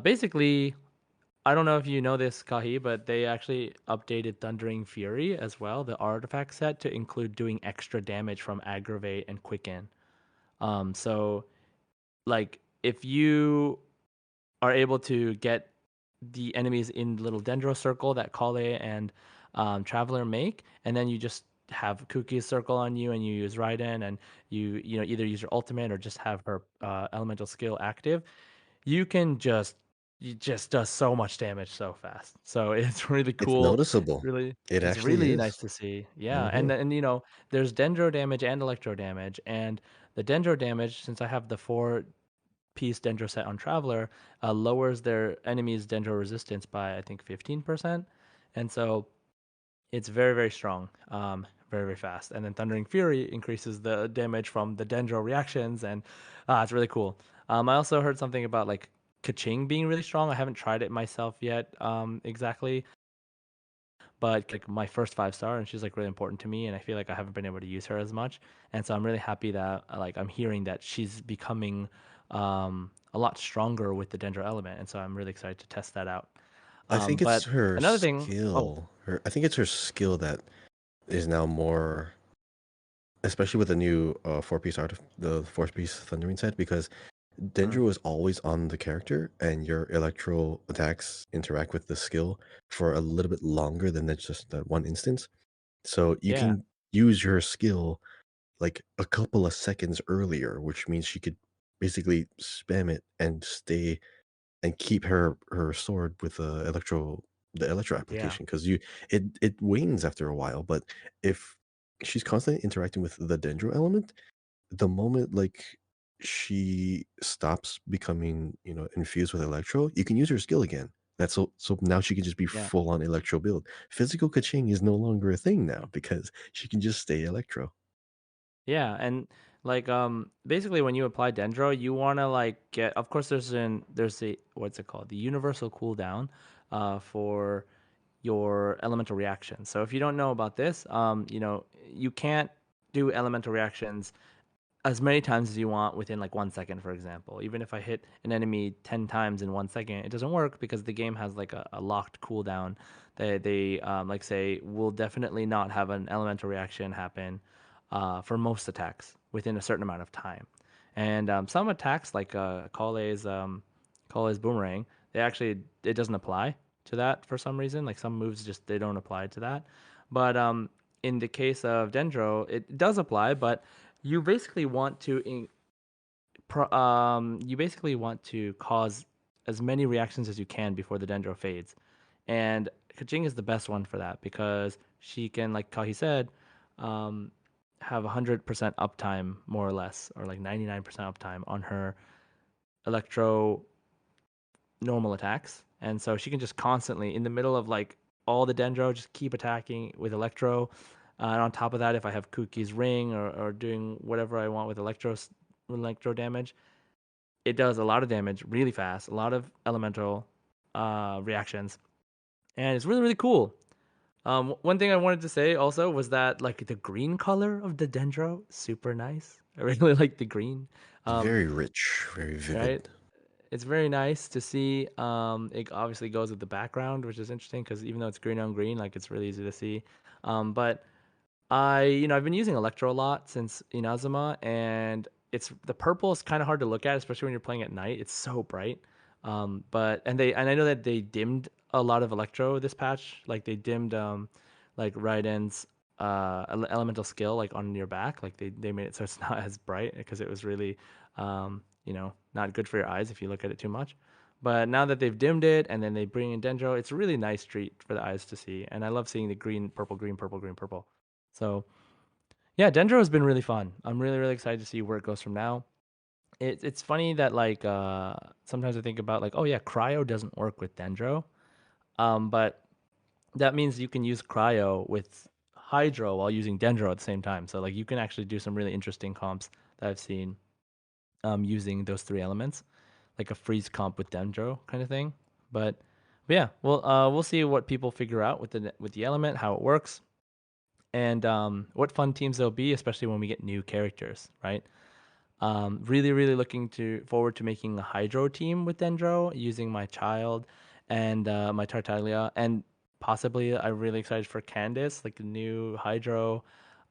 basically, I don't know if you know this, Kahi, but they actually updated Thundering Fury as well, the artifact set, to include doing extra damage from Aggravate and Quicken. So like if you are able to get the enemies in the little Dendro circle that Kale and Traveler make, and then you just have Cookie's circle on you, and you use Raiden, and you know either use your ultimate or just have her elemental skill active, you can just you just does so much damage so fast. So it's really It's cool. noticeable. Really, It it's actually really nice is. to see. Yeah, Hmm. and you know, there's Dendro damage and Electro damage, and the Dendro damage, since I have the four-piece Dendro set on Traveler, lowers their enemies' Dendro resistance by I think 15%, and so it's very, very strong, very, very fast. And then Thundering Fury increases the damage from the Dendro reactions, and it's really cool. I also heard something about like Kaching being really strong. I haven't tried it myself yet, exactly, but like my first 5 star, and she's like really important to me, and I feel like I haven't been able to use her as much, and so I'm really happy that like I'm hearing that she's becoming a lot stronger with the Dendro element, and so I'm really excited to test that out. I think it's But her another thing, oh, skill. I think it's her skill that is now more, especially with the new four-piece art, the four-piece thundering set, because mm, Dendro is always on the character, and your electro attacks interact with the skill for a little bit longer than that's just that one instance. So you yeah, can use your skill like a couple of seconds earlier, which means she could basically spam it and stay and keep her sword with the electro yeah, application, because you it wanes after a while. But if she's constantly interacting with the Dendro element, the moment like she stops becoming, infused with electro, you can use her skill again. That's so now she can just be yeah. full on electro build. Physical kaching is no longer a thing now because she can just stay electro. Yeah, and like basically when you apply Dendro, you want to like get, of course there's a what's it called? The universal cooldown for your elemental reactions. So if you don't know about this, you know, you can't do elemental reactions as many times as you want within like 1 second, for example. Even if I hit an enemy 10 times in 1 second, it doesn't work because the game has like a locked cooldown. They like say will definitely not have an elemental reaction happen for most attacks within a certain amount of time. And some attacks like Kale's boomerang, they actually it doesn't apply to that for some reason. Like some moves just they don't apply to that. But in the case of Dendro, it does apply, but you basically want to you basically want to cause as many reactions as you can before the Dendro fades. And Kajing is the best one for that because she can, like Kahi said, um, have 100% uptime more or less, or like 99% uptime on her electro normal attacks. And so she can just constantly, in the middle of like all the Dendro, just keep attacking with electro. And on top of that, if I have Kuki's ring or doing whatever I want with electro damage, it does a lot of damage really fast, a lot of elemental reactions, and it's really really cool. One thing I wanted to say also was that like the green color of the Dendro, super nice. I really like the green. It's Um, very rich, very right? vivid. It's very nice to see. It obviously goes with the background, which is interesting because even though it's green on green, like it's really easy to see. But I've been using Electro a lot since Inazuma, and the purple is kind of hard to look at, especially when you're playing at night. It's so bright. And I know that they dimmed a lot of Electro this patch. Like they dimmed like Raiden's elemental skill like on your back. Like they made it so it's not as bright because it was really not good for your eyes if you look at it too much. But now that they've dimmed it and then they bring in Dendro, it's a really nice treat for the eyes to see. And I love seeing the green, purple, green, purple, green, purple. So yeah, Dendro has been really fun. I'm really, really excited to see where it goes from now. It's funny that like sometimes I think about like, oh yeah, cryo doesn't work with Dendro. But that means you can use cryo with Hydro while using Dendro at the same time. So like you can actually do some really interesting comps that I've seen using those three elements, like a freeze comp with Dendro kind of thing. But yeah, we'll see what people figure out with the element, how it works, and what fun teams there'll be, especially when we get new characters, right? Really looking to forward to making a Hydro team with Dendro using my child and my Tartaglia, and possibly I'm really excited for Candace, like the new Hydro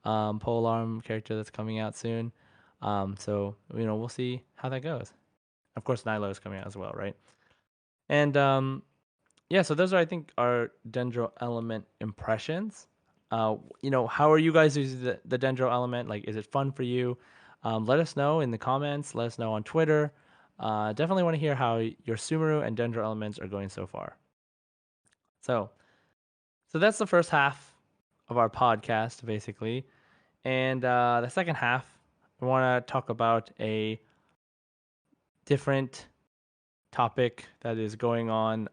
polearm character that's coming out soon. So we'll see how that goes. Of course, Nilo is coming out as well, right? And yeah, so those are I think our Dendro element impressions. How are you guys using the Dendro element? Like, is it fun for you? Let us know in the comments. Let us know on Twitter. Definitely want to hear how your Sumeru and Dendro elements are going so far. So, so that's the first half of our podcast, basically, and the second half, we want to talk about a different topic that is going on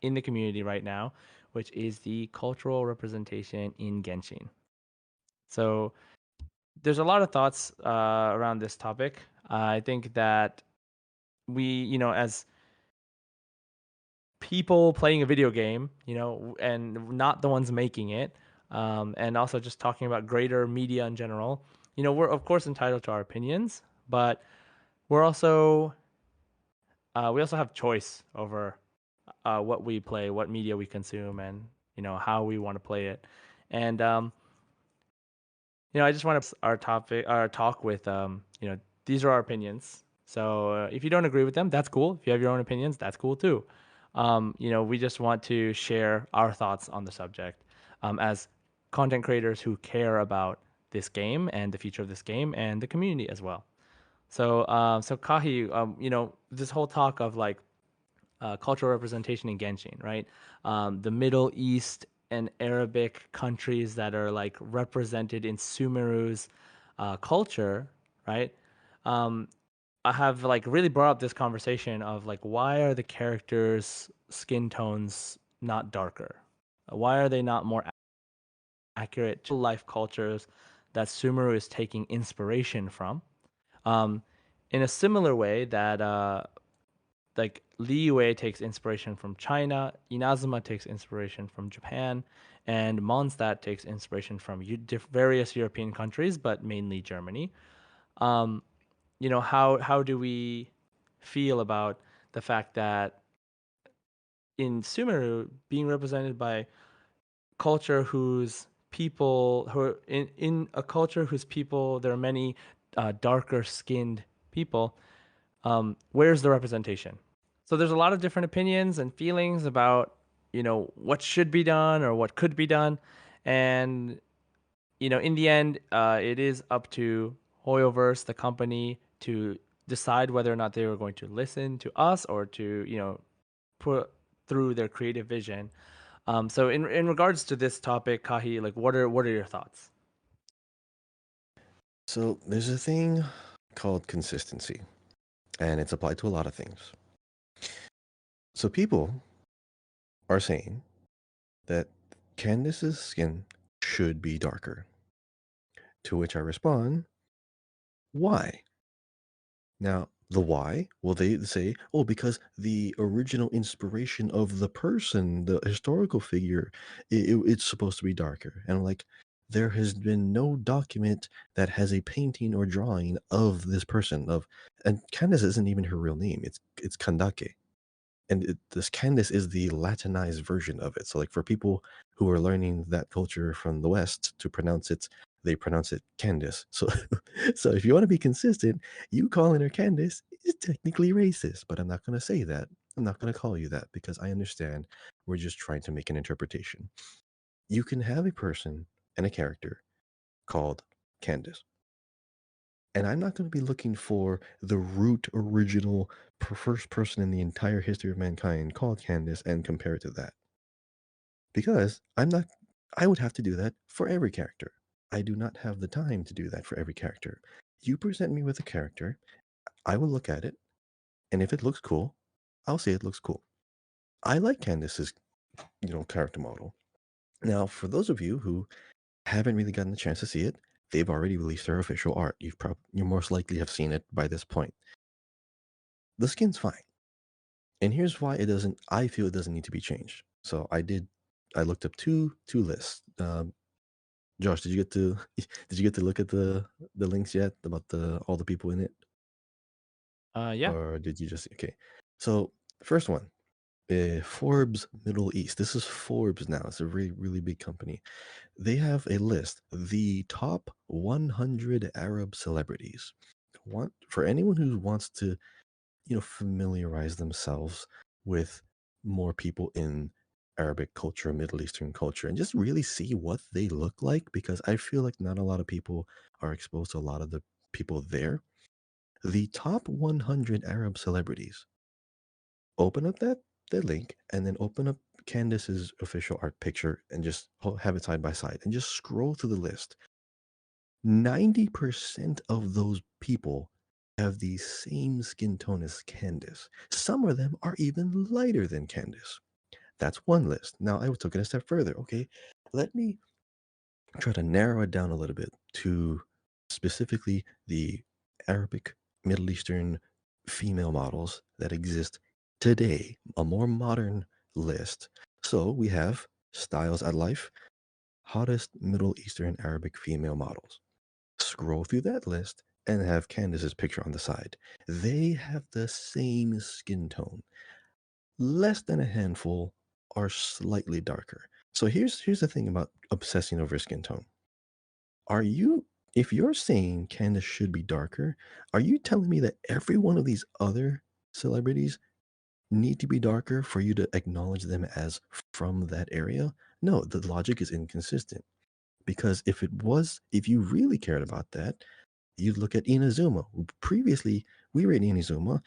in the community right now, which is the cultural representation in Genshin. So there's a lot of thoughts around this topic. I think that as people playing a video game, and not the ones making it, and also just talking about greater media in general, we're of course entitled to our opinions, but we're also we also have choice over what we play, what media we consume, and how we want to play it. And I just want to our talk with these are our opinions. So if you don't agree with them, that's cool. If you have your own opinions, that's cool too. We just want to share our thoughts on the subject as content creators who care about this game and the future of this game and the community as well. So Kahi, this whole talk of like cultural representation in Genshin, right? The Middle East and Arabic countries that are like represented in Sumeru's culture, right? Um, I have like really brought up this conversation of like why are the characters' skin tones not darker? Why are they not more accurate to life cultures that Sumeru is taking inspiration from? Um, in a similar way that like Liyue takes inspiration from China, Inazuma takes inspiration from Japan, and Mondstadt takes inspiration from various European countries, but mainly Germany. Um, how do we feel about the fact that in Sumeru being represented by culture whose people who are in a culture whose people there are many darker skinned people, where's the representation? So there's a lot of different opinions and feelings about, what should be done or what could be done. And, in the end, it is up to Hoyoverse, the company, to decide whether or not they were going to listen to us or to, put through their creative vision. So in regards to this topic, Kahi, like what are your thoughts? So there's a thing called consistency, and it's applied to a lot of things. So people are saying that Candace's skin should be darker. To which I respond, why? Now, the why, well, they say, oh, because the original inspiration of the person, the historical figure, it's supposed to be darker. And I'm like, there has been no document that has a painting or drawing of this person. And Candace isn't even her real name. It's Kandake. And this Candace is the Latinized version of it. So, like for people who are learning that culture from the West to pronounce it, they pronounce it Candace. So, so if you want to be consistent, you calling her Candace is technically racist. But I'm not going to say that. I'm not going to call you that because I understand we're just trying to make an interpretation. You can have a person and a character called Candace. And I'm not going to be looking for the root original first person in the entire history of mankind called Candace and compare it to that. Because I would have to do that for every character. I do not have the time to do that for every character. You present me with a character, I will look at it, and if it looks cool, I'll say it looks cool. I like Candace's, character model. Now, for those of you who Haven't really gotten the chance to see it. They've already released their official art. You most likely have seen it by this point. The skin's fine. And here's why it doesn't I feel it doesn't need to be changed. So I looked up two lists. Josh, did you get to did you get to look at the links yet about the all the people in it? Yeah. Or did you just okay. So first one, Forbes Middle East. This is Forbes now. It's a really, really big company. They have a list, the top 100 Arab celebrities. Want for anyone who wants to, familiarize themselves with more people in Arabic culture, Middle Eastern culture, and just really see what they look like, because I feel like not a lot of people are exposed to a lot of the people there. The top 100 Arab celebrities. Open up that link and then open up Candace's official art picture and just have it side by side and just scroll through the list. 90% of those people have the same skin tone as Candace. Some of them are even lighter than Candace. That's one list. Now, I took it a step further. Okay, let me try to narrow it down a little bit to specifically the Arabic, Middle Eastern female models that exist today, a more modern list. So we have Styles at Life, hottest Middle Eastern Arabic female models. Scroll through that list and have Candace's picture on the side. They have the same skin tone. Less than a handful are slightly darker. So here's the thing about obsessing over skin tone. Are you if you're saying Candace should be darker, are you telling me that every one of these other celebrities need to be darker for you to acknowledge them as from that area? No, the logic is inconsistent. Because if you really cared about that, you'd look at Inazuma. Previously, we were in Inazuma.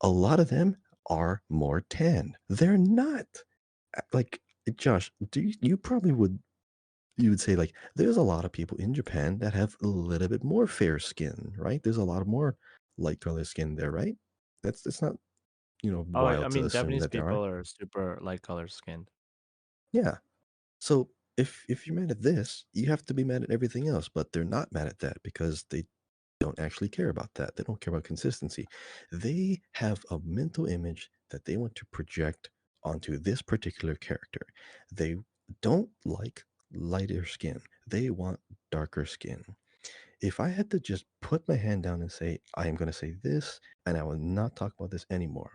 A lot of them are more tan. They're not. Like, Josh, you probably would say like there's a lot of people in Japan that have a little bit more fair skin, right? There's a lot of more light color skin there, right? That's not, Oh, I wild to mean, assume Japanese that there are. people are super light color skinned. Yeah. So if you're mad at this, you have to be mad at everything else, but they're not mad at that because they don't actually care about that. They don't care about consistency. They have a mental image that they want to project onto this particular character. They don't like lighter skin. They want darker skin. If I had to just put my hand down and say, I am going to say this, and I will not talk about this anymore,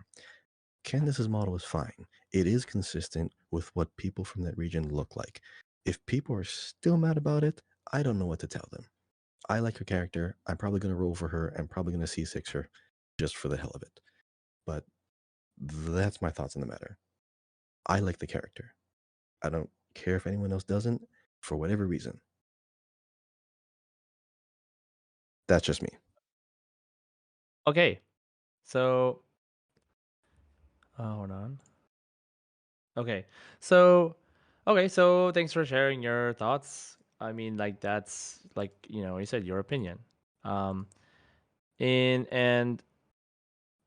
Candace's model is fine. It is consistent with what people from that region look like. If people are still mad about it, I don't know what to tell them. I like her character. I'm probably going to roll for her. I'm probably going to C6 her just for the hell of it. But that's my thoughts on the matter. I like the character. I don't care if anyone else doesn't for whatever reason. That's just me. Okay, so hold on. Okay, so so thanks for sharing your thoughts. I mean, like that's like you said your opinion. Um, and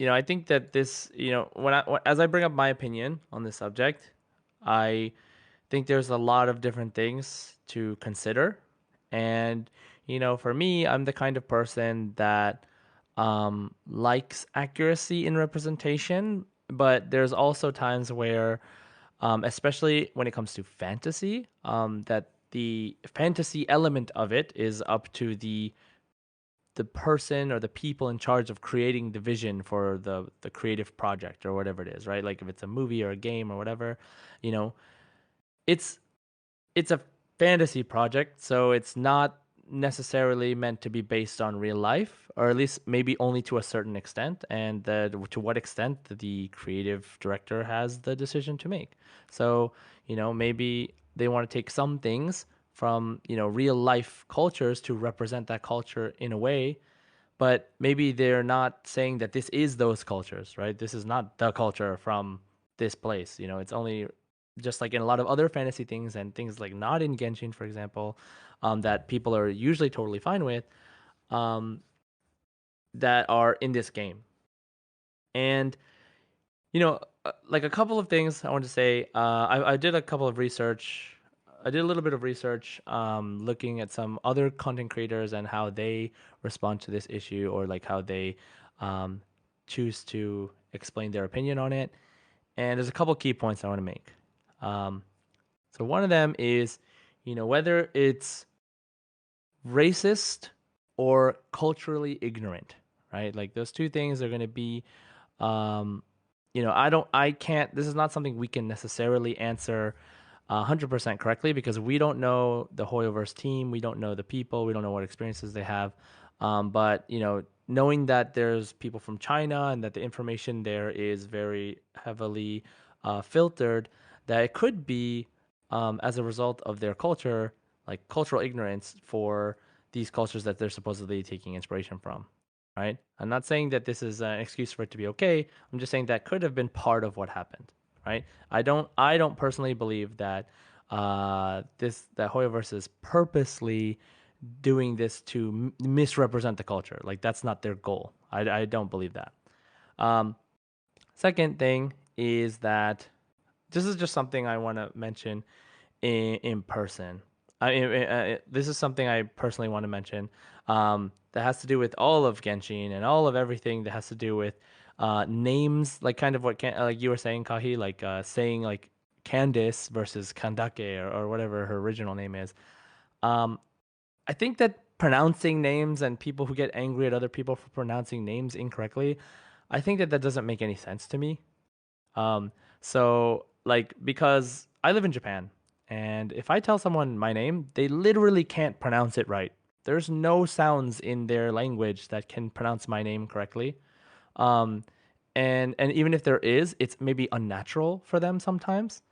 I think that this as I bring up my opinion on this subject, I think there's a lot of different things to consider. And, for me, I'm the kind of person that likes accuracy in representation, but there's also times where, especially when it comes to fantasy, that the fantasy element of it is up to the person or the people in charge of creating the vision for the creative project or whatever it is, right? Like if it's a movie or a game or whatever, you know, it's it's a fantasy project, so it's not necessarily meant to be based on real life, or at least maybe only to a certain extent, and to what extent the creative director has the decision to make. So, maybe they want to take some things from, real life cultures to represent that culture in a way, but maybe they're not saying that this is those cultures, right? This is not the culture from this place. It's only just like in a lot of other fantasy things and things like not in Genshin, for example, that people are usually totally fine with, um, that are in this game. And like a couple of things I want to say. I did a couple of research I did a little bit of research, looking at some other content creators and how they respond to this issue, or like how they um, choose to explain their opinion on it. And there's a couple key points I want to make. Um, so one of them is, whether it's racist or culturally ignorant, right? Like those two things are going to be, um, I can't, this is not something we can necessarily answer 100% correctly because we don't know the Hoyoverse team. We don't know the people. We don't know what experiences they have. But, knowing that there's people from China and that the information there is very heavily filtered, that it could be as a result of their culture, like cultural ignorance for these cultures that they're supposedly taking inspiration from, right? I'm not saying that this is an excuse for it to be okay. I'm just saying that could have been part of what happened, right? I don't personally believe that that Hoyoverse is purposely doing this to misrepresent the culture. Like that's not their goal. I don't believe that. Um, Second thing is that this is just something I want to mention in person. This is something I personally want to mention that has to do with all of Genshin and all of everything that has to do with names, like kind of like you were saying, Kahi, like saying like Candace versus Kandake, or whatever her original name is. Um, I think that pronouncing names and people who get angry at other people for pronouncing names incorrectly, I think that doesn't make any sense to me. Um, so like because I live in Japan, and if I tell someone my name, they literally can't pronounce it right. There's no sounds in their language that can pronounce my name correctly. Um, and even if there is, it's maybe unnatural for them sometimes.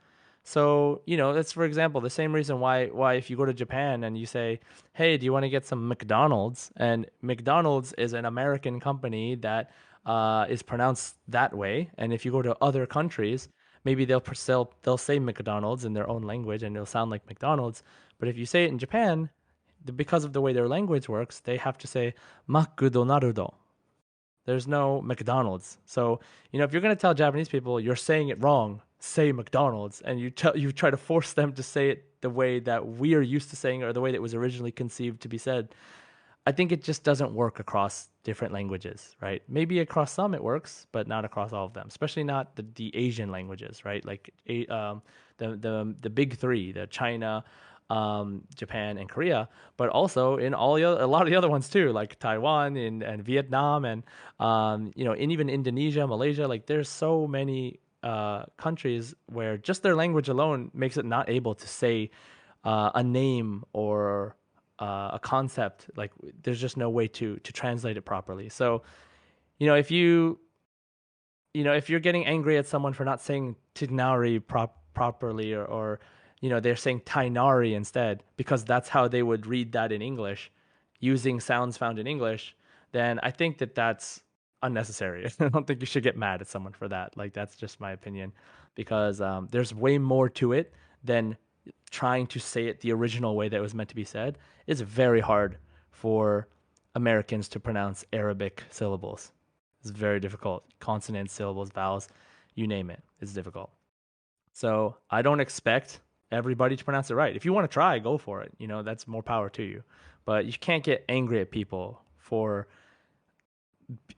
So, that's for example the same reason why if you go to Japan and you say, "Hey, do you want to get some McDonald's?" and McDonald's is an American company that is pronounced that way, and if you go to other countries, maybe they'll say McDonald's in their own language and it'll sound like McDonald's, but if you say it in Japan, because of the way their language works, they have to say McDonald's. There's no McDonald's. So, if you're going to tell Japanese people you're saying it wrong, say McDonald's, and you try to force them to say it the way that we are used to saying it, or the way that it was originally conceived to be said, I think it just doesn't work across different languages, right? Maybe across some it works, but not across all of them, especially not the Asian languages, right? Like the big three, the China, Japan, and Korea, but also in a lot of the other ones too, like Taiwan and Vietnam, and even Indonesia, Malaysia. Like there's so many countries where just their language alone makes it not able to say a name or a concept. Like there's just no way to translate it properly. So you know if you if you're getting angry at someone for not saying Tignari properly, or they're saying Tainari instead because that's how they would read that in English, using sounds found in English, then I think that that's unnecessary. I don't think you should get mad at someone for that. Like that's just my opinion, because there's way more to it than trying to say it the original way that it was meant to be said. It's very hard for Americans to pronounce Arabic syllables. It's very difficult. Consonants, syllables, vowels, you name it. It's difficult. So I don't expect everybody to pronounce it right. If you want to try, go for it. That's more power to you. But you can't get angry at people for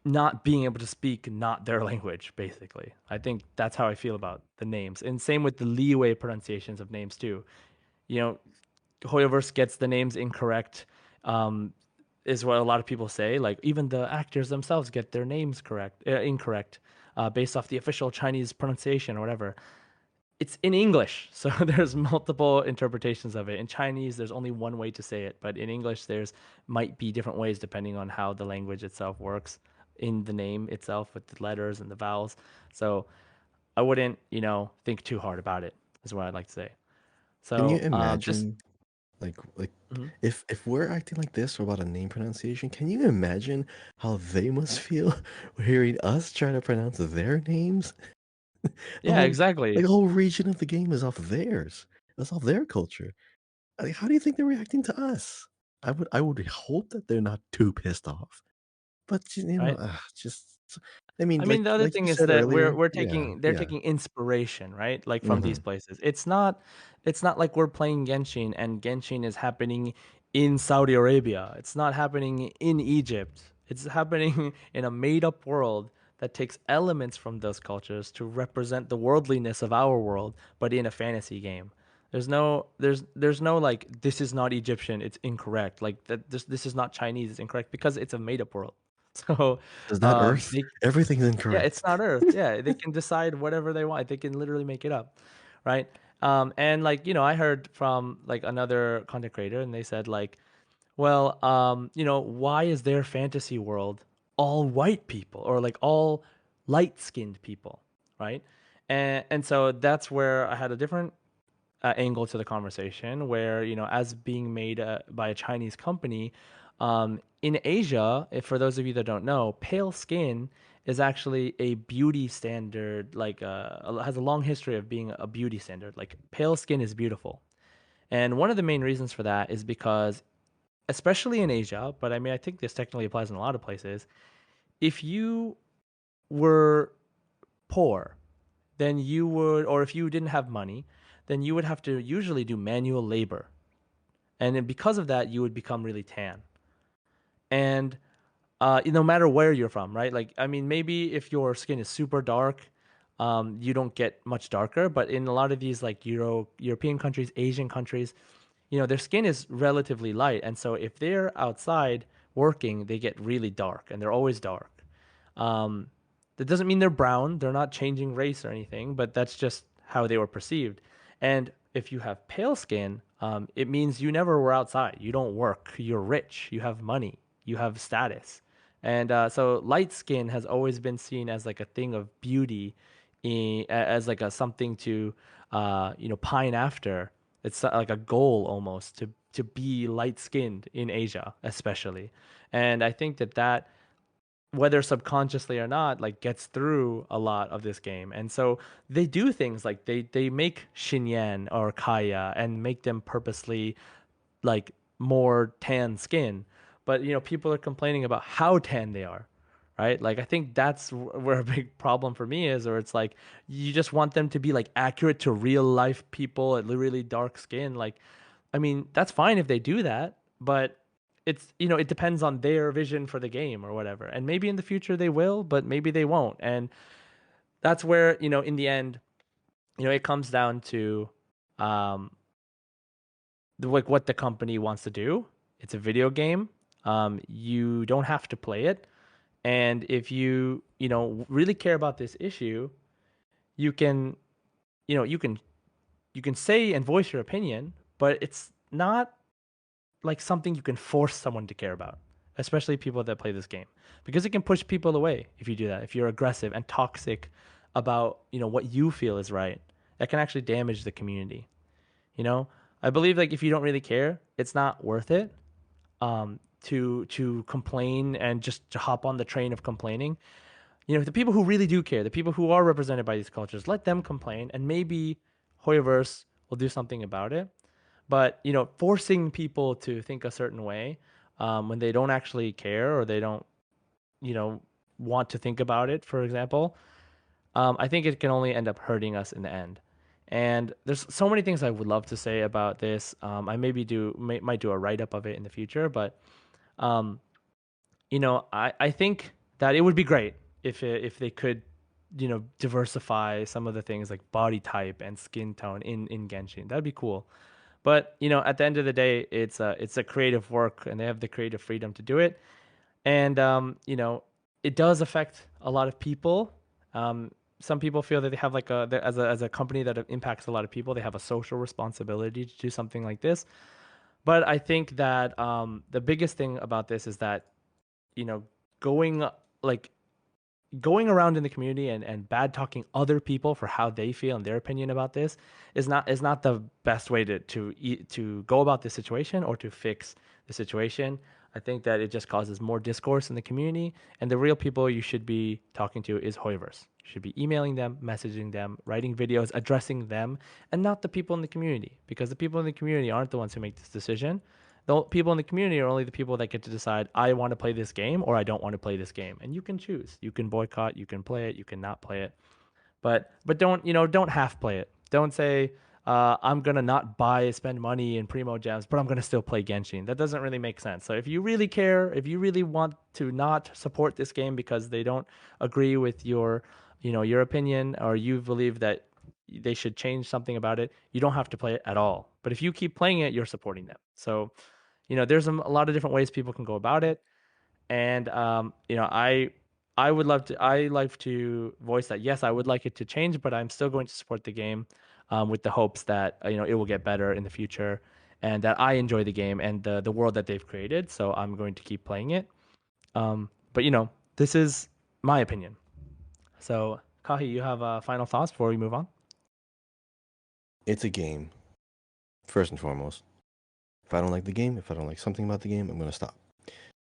not being able to speak not their language, basically. I think that's how I feel about the names. And same with the leeway pronunciations of names too. You know, Hoyoverse gets the names incorrect, um, is what a lot of people say. Like even the actors themselves get their names incorrect, based off the official Chinese pronunciation or whatever. It's in English, so there's multiple interpretations of it. In Chinese, there's only one way to say it, but in English, there's might be different ways depending on how the language itself works in the name itself with the letters and the vowels. So I wouldn't, think too hard about it. Is what I'd like to say. Can you So just imagine, like, mhm. if we're acting like this about a name pronunciation, can you imagine how they must feel hearing us try to pronounce their names? The Yeah, whole like exactly. the whole region of the game is off theirs. That's off their culture. Like, how do you think they're reacting to us? I would hope that they're not too pissed off. But Right. just So, I mean, I mean, the other like you thing is said that earlier, we're yeah, taking they're yeah. taking inspiration, right? Like from these Mhm. places. It's not like we're playing Genshin and Genshin is happening in Saudi Arabia. It's not happening in Egypt. It's happening in a made-up world that takes elements from those cultures to represent the worldliness of our world, but in a fantasy game. There's no like this is not Egyptian, it's incorrect. Like that this is not Chinese, it's incorrect because it's a made-up world. So Is that Earth? they Everything's yeah, incorrect. it's not Earth. Yeah, they can decide whatever they want. They can literally make it up, right? And like I heard from like another content creator, and they said like, well, why is their fantasy world all white people or like all light skinned people, right? And so that's where I had a different angle to the conversation where as being made by a Chinese company in Asia, if for those of you that don't know, pale skin is actually a beauty standard, like has a long history of being a beauty standard. Like pale skin is beautiful, and one of the main reasons for that is because especially in Asia, but I mean I think this technically applies in a lot of places, if you were poor, then you would, or if you didn't have money, then you would have to usually do manual labor. And then because of that, you would become really tan. And no matter where you're from, right? Like, I mean, maybe if your skin is super dark, you don't get much darker. But in a lot of these like European countries, Asian countries, their skin is relatively light. And so if they're outside working, they get really dark and they're always dark. Um, that doesn't mean they're brown. They're not changing race or anything, but that's just how they were perceived. And if you have pale skin, it means you never were outside. You don't work. You're rich. You have money. You have status. And so light skin has always been seen as like a thing of beauty, as like a something to pine after. It's like a goal almost to be light skinned in Asia, especially. And I think that whether subconsciously or not, like gets through a lot of this game. And so they do things like they make Xinyan or Kaya and make them purposely like more tan skin. But people are complaining about how tan they are. Right? Like I think that's where a big problem for me is, or it's like you just want them to be like accurate to real life people at really dark skin. Like, I mean, that's fine if they do that, but it depends on their vision for the game or whatever. And maybe in the future they will, but maybe they won't. And that's where, in the end, it comes down to um like what the company wants to do. It's a video game. You don't have to play it. And if really care about this issue, you can, you know, you can say and voice your opinion, but it's not like something you can force someone to care about, especially people that play this game, because it can push people away if you do that. If you're aggressive and toxic about, what you feel is right, that can actually damage the community. You know, I believe like if you don't really care, it's not worth it to complain and just to hop on the train of complaining. The people who really do care, the people who are represented by these cultures, let them complain, and maybe Hoyoverse will do something about it. But forcing people to think a certain way when they don't actually care or they don't, you know, want to think about it, for example, I think it can only end up hurting us in the end. And there's so many things I would love to say about this. I might do a write up of it in the future, but um, I think that it would be great if they could, diversify some of the things like body type and skin tone in Genshin. That'd be cool. But at the end of the day, it's a creative work, and they have the creative freedom to do it. And it does affect a lot of people. Some people feel that they have like as a company that impacts a lot of people, they have a social responsibility to do something like this. But I think that the biggest thing about this is that you know going like going around in the community and bad talking other people for how they feel and their opinion about this is not the best way to go about this situation or to fix the situation. I think that it just causes more discourse in the community, and the real people you should be talking to is Hoivers. You should be emailing them, messaging them, writing videos, addressing them, and not the people in the community, because the people in the community aren't the ones who make this decision. The people in the community are only the people that get to decide, I want to play this game or I don't want to play this game. And you can choose. You can boycott, you can play it, you can not play it. But don't, don't half play it. Don't say, I'm gonna not buy spend money in primo gems, but I'm gonna still play Genshin. That doesn't really make sense. So if you really care, if you really want to not support this game because they don't agree with your opinion, or you believe that they should change something about it, you don't have to play it at all. But if you keep playing it, you're supporting them. So there's a lot of different ways people can go about it. And I would love to, I like to voice that, yes, I would like it to change, but I'm still going to support the game, with the hopes that it will get better in the future, and that I enjoy the game and the world that they've created. So I'm going to keep playing it. But this is my opinion. So Kahi, you have final thoughts before we move on? It's a game, first and foremost. If I don't like the game, if I don't like something about the game, I'm gonna stop.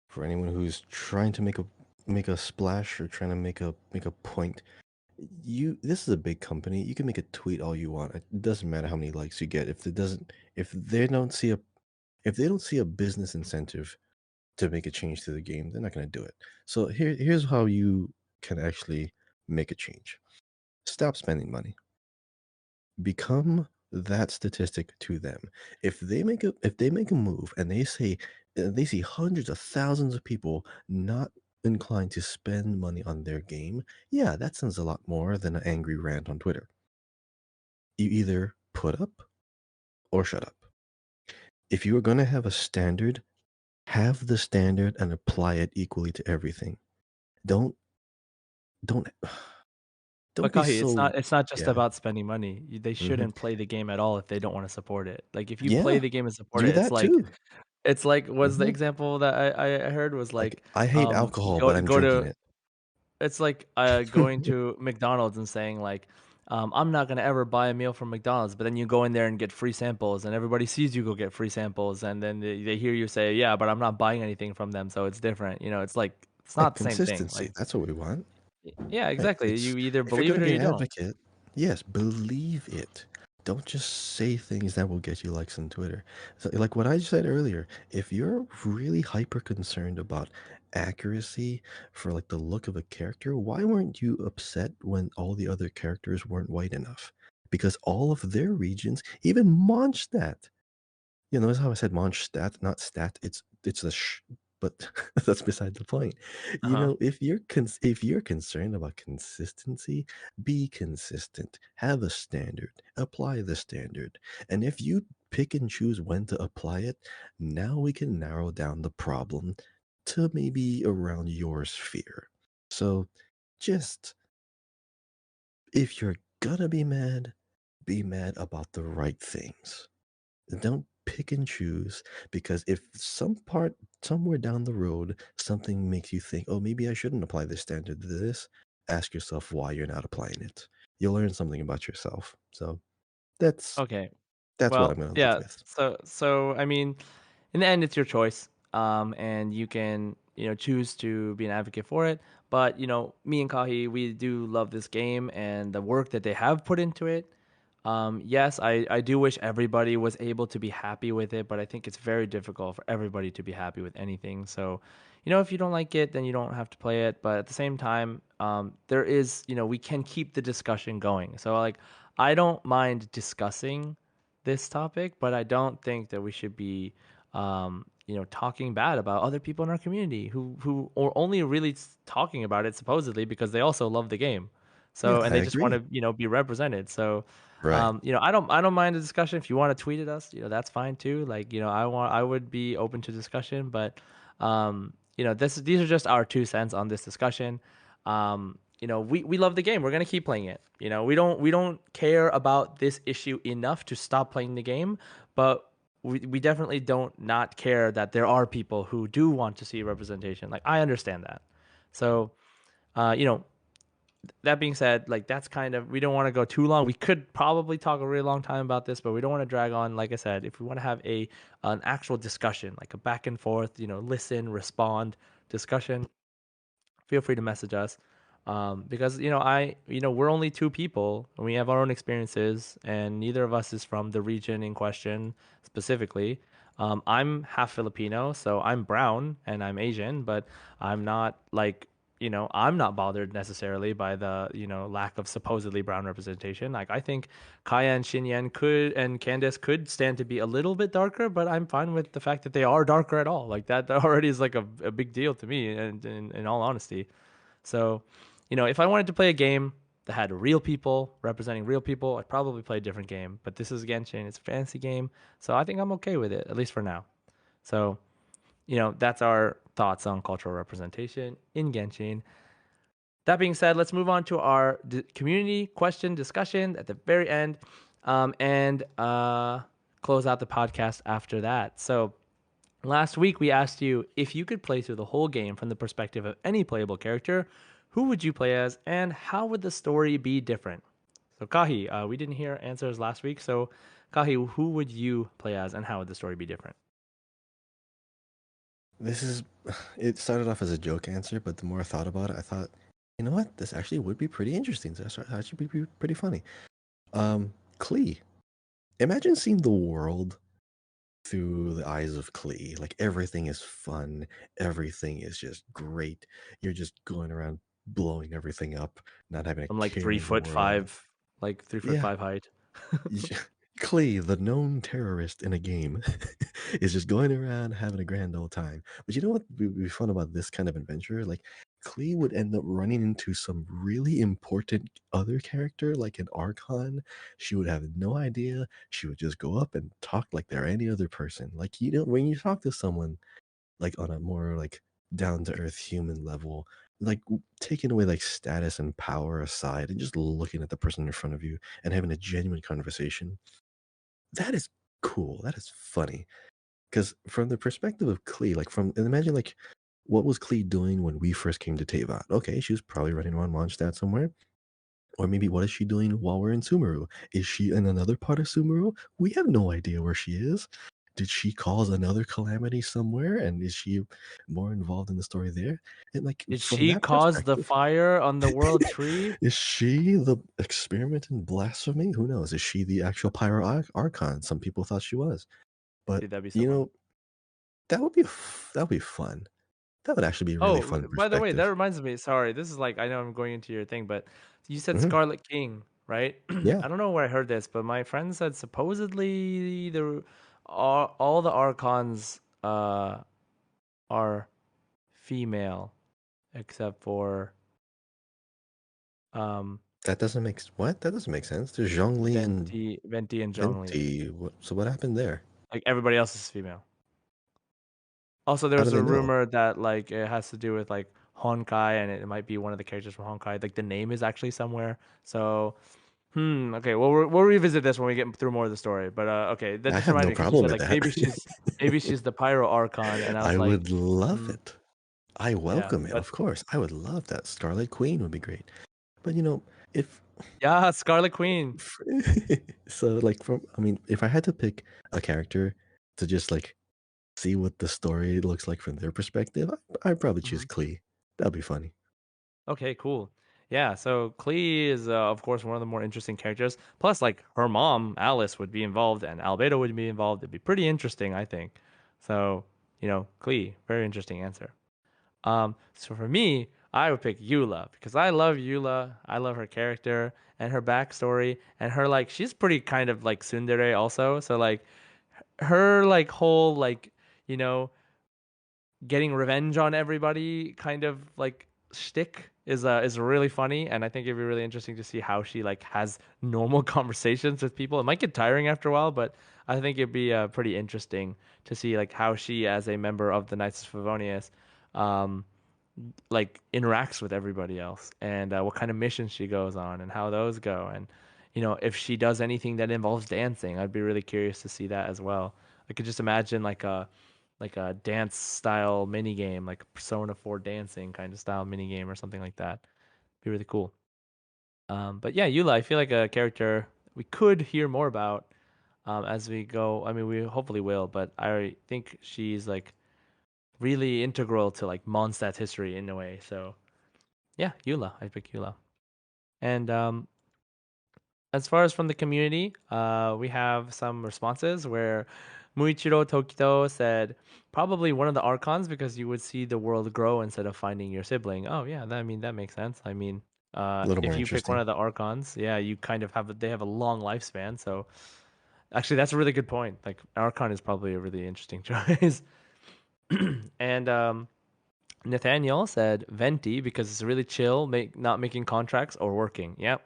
For anyone who's trying to make a splash or trying to make a point, this is a big company. You can make a tweet all you want. It doesn't matter how many likes you get. If they don't see a business incentive to make a change to the game, they're not gonna do it. So here's how you can actually make a change. Stop spending money. Become that statistic to them. If they make a move and they see hundreds of thousands of people not inclined to spend money on their game, yeah, that sounds a lot more than an angry rant on Twitter. You either put up or shut up. If you are going to have a standard, have the standard and apply it equally to everything. Don't don't But don't be Kahi, it's so. not just Yeah. about spending money. They Hmm. shouldn't play the game at all if they don't want to support it. Like if you play Yeah, the game and support do it, that too. it's like, was the Hmm. example that I heard was Like, like, I hate alcohol, but I'm go drinking to, it. it's like going to McDonald's and saying like, I'm not gonna ever buy a meal from McDonald's, but then you go in there and get free samples, and everybody sees you go get free samples, and then they hear you say, yeah, but I'm not buying anything from them, so it's different. It's like it's Yeah, not the same thing. consistency. Like, That's what we want. yeah, Right. exactly. It's You either if you're believe gonna it or be you an don't. advocate, yes, believe it. Don't just say things that will get you likes on Twitter. So, like what I said earlier, if you're really hyper concerned about accuracy for like the look of a character, why weren't you upset when all the other characters weren't white enough? Because all of their regions, even Mondstadt, notice how I said Mondstadt, not stat. It's a but that's beside the point. Uh huh. If you're concerned about consistency, be consistent. Have a standard. Apply the standard. And if you pick and choose when to apply it, now we can narrow down the problem to maybe around your sphere. So just if you're gonna be mad about the right things. Don't pick and choose because if somewhere down the road something makes you think, oh, maybe I shouldn't apply this standard to this, ask yourself why you're not applying it. You'll learn something about yourself. So that's Okay. that's what I'm Well, gonna leave yeah. with. So I mean, in the end, it's your choice. And you can choose to be an advocate for it. But me and Kahi, we do love this game and the work that they have put into it. Yes, I do wish everybody was able to be happy with it, but I think it's very difficult for everybody to be happy with anything. So, if you don't like it, then you don't have to play it. But at the same time, there is, we can keep the discussion going. So, like, I don't mind discussing this topic, but I don't think that we should be, talking bad about other people in our community who are only really talking about it supposedly because they also love the game. Yeah, So, and I they just want agree. to, be represented. So, Right. I don't mind a discussion. If you want to tweet at us, that's fine too. Like, I would be open to discussion, but these are just our 2 cents on this discussion. We love the game. We're gonna keep playing it. We don't care about this issue enough to stop playing the game, but we definitely don't not care that there are people who do want to see representation. Like, I understand that. So, uh, you know, that being said, like, that's kind of, we don't want to go too long. We could probably talk a really long time about this, but we don't want to drag on. Like I said, if we want to have an actual discussion, like a back and forth, listen, respond discussion, feel free to message us. Because we're only two people and we have our own experiences, and neither of us is from the region in question specifically. I'm half Filipino, so I'm brown and I'm Asian, but I'm not like, I'm not bothered necessarily by the, lack of supposedly brown representation. Like, I think Kaya and Shinyan and Candace could stand to be a little bit darker, but I'm fine with the fact that they are darker at all. Like, that already is like a big deal to me, and in all honesty. So, if I wanted to play a game that had real people representing real people, I'd probably play a different game. But this is Genshin, it's a fantasy game, so I think I'm okay with it, at least for now. So, that's our thoughts on cultural representation in Genshin. That being said, let's move on to our community question discussion at the very end, and close out the podcast after that. So, last week, we asked you if you could play through the whole game from the perspective of any playable character, who would you play as, and how would the story be different? So, Kahi, we didn't hear answers last week. So, Kahi, who would you play as, and how would the story be different? This is. It started off as a joke answer, but the more I thought about it, I thought, you know what? This actually would be pretty interesting. This actually be pretty funny. Klee. Imagine seeing the world through the eyes of Klee. Like everything is fun, everything is just great. You're just going around blowing everything up, not having a I'm like care three in the foot world. five, like 3 foot Yeah, five height. Klee, the known terrorist in a game, is just going around having a grand old time. But you know what would be fun about this kind of adventure? Like, Klee would end up running into some really important other character, like an Archon. She would have no idea. She would just go up and talk like they're any other person. Like, when you talk to someone, like, on a more, like, down to earth human level, like, taking away, like, status and power aside and just looking at the person in front of you and having a genuine conversation, that is cool. That is funny. Because from the perspective of Klee, like and imagine like what was Klee doing when we first came to Teyvat? Okay, she was probably running around Mondstadt somewhere. Or maybe what is she doing while we're in Sumeru? Is she in another part of Sumeru? We have no idea where she is. Did she cause another calamity somewhere? And is she more involved in the story there? And like Did from she that cause the perspective, fire on the world tree? is she the experiment in blasphemy? Who knows? Is she the actual Pyro Archon? Some people thought she was. But Dude, that'd be so you fun. know, that would be fun. That would actually be a really Oh, fun by the way, that perspective. reminds me. Sorry, this is like, I know I'm going into your thing, but you said Mhm. Scarlet King, right? Yeah, I don't know where I heard this, but my friend said supposedly all the Archons are female except for um that doesn't make what? That doesn't make sense. There's Zhongli and Venti and Zhongli. Venti. So what happened there? Like, everybody else is female. Also, How do there's they a know? rumor that like it has to do with like Honkai, and it might be one of the characters from Honkai. Like, the name is actually somewhere. So, okay. Well, we'll revisit this when we get through more of the story. But okay, that I just have reminded no me because you problem said with like that. maybe she's the Pyro Archon, and I was I like, would love hmm, it. I yeah, welcome it, but of course. I would love that. Scarlet Queen would be great. But you know, if yeah, Scarlet Queen. so like from I mean, if I had to pick a character to just like see what the story looks like from their perspective, I'd probably choose Mhm. Klee. That'd be funny. Okay, cool. Yeah, so Klee is, of course, one of the more interesting characters. Plus, like, her mom, Alice, would be involved, and Albedo would be involved. It'd be pretty interesting, I think. So, Klee, very interesting answer. So for me, I would pick Eula because I love Eula. I love her character and her backstory, and her, like, she's pretty kind of like tsundere also. So, like, her, like, whole, like, you know getting revenge on everybody kind of like shtick is really funny, and I think it'd be really interesting to see how she like has normal conversations with people. It might get tiring after a while, but I think it'd be pretty interesting to see like how she, as a member of the Knights of Favonius, um, like interacts with everybody else, and what kind of missions she goes on and how those go, and if she does anything that involves dancing. I'd be really curious to see that as well. I could just imagine like a dance style mini game, like a Persona 4 dancing kind of style mini game or something like that. Be really cool. But yeah, Eula, I feel like a character we could hear more about as we go. I mean, we hopefully will, but I think she's like really integral to like Mondstadt's history in a way. So Yeah, Eula. I pick Eula. And as far as from the community, we have some responses where Muichiro Tokito said probably one of the archons because you would see the world grow instead of finding your sibling. Oh yeah, I mean that makes sense. I mean, A little more if you pick one interesting. of the archons, yeah, you kind of have they have a long lifespan. So actually, that's a really good point. Like archon is probably a really interesting choice. And Nathaniel said Venti because it's really chill, not making contracts or working. Yep,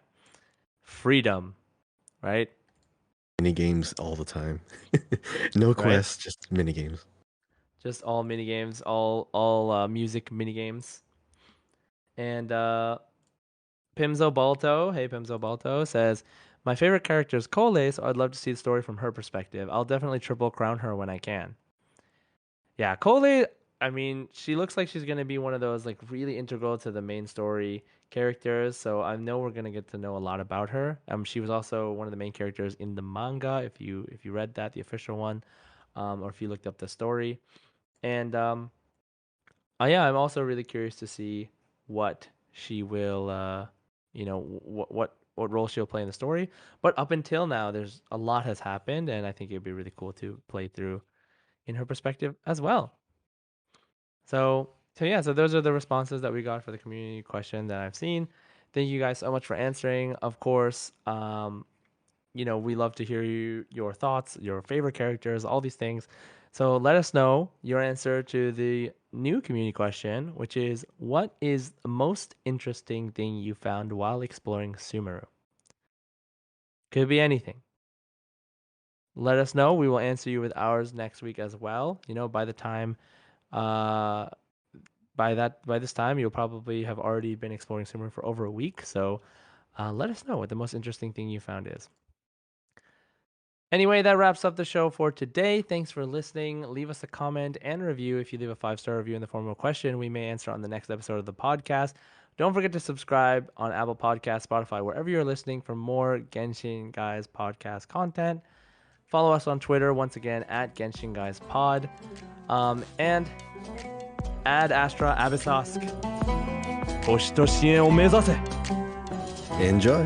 freedom, right? Mini games all the time. No Right. quests, just mini games. Just all mini games, all music mini games. And Pimzo Balto, hey Pimzo Balto says, my favorite character is Cole, so I'd love to see the story from her perspective. I'll definitely triple crown her when I can. Yeah, Cole. I mean, she looks like she's gonna be one of those like really integral to the main story characters. So I know we're gonna get to know a lot about her. She was also one of the main characters in the manga. If you read that, the official one, or if you looked up the story, and yeah, I'm also really curious to see what she will, what role she'll play in the story. But up until now, there's a lot has happened, and I think it'd be really cool to play through in her perspective as well. So yeah, so those are the responses that we got for the community question that I've seen. Thank you guys so much for answering. Of course, we love to hear your thoughts, your favorite characters, all these things. So let us know your answer to the new community question, which is what is the most interesting thing you found while exploring Sumeru? Could be anything. Let us know. We will answer you with ours next week as well. By the time uh by this time you'll probably have already been exploring Sumeru for over a week. So let us know what the most interesting thing you found is. Anyway, that wraps up the show for today. Thanks for listening. Leave us a comment and review. If you leave a 5-star review in the form of a question, we may answer on the next episode of the podcast. Don't forget to subscribe on Apple Podcasts, Spotify, wherever you're listening for more Genshin Guys podcast content. Follow us on Twitter once again at Genshin Guys Pod. And Ad Astra Abyssosque. 星と支援を目指せ Enjoy!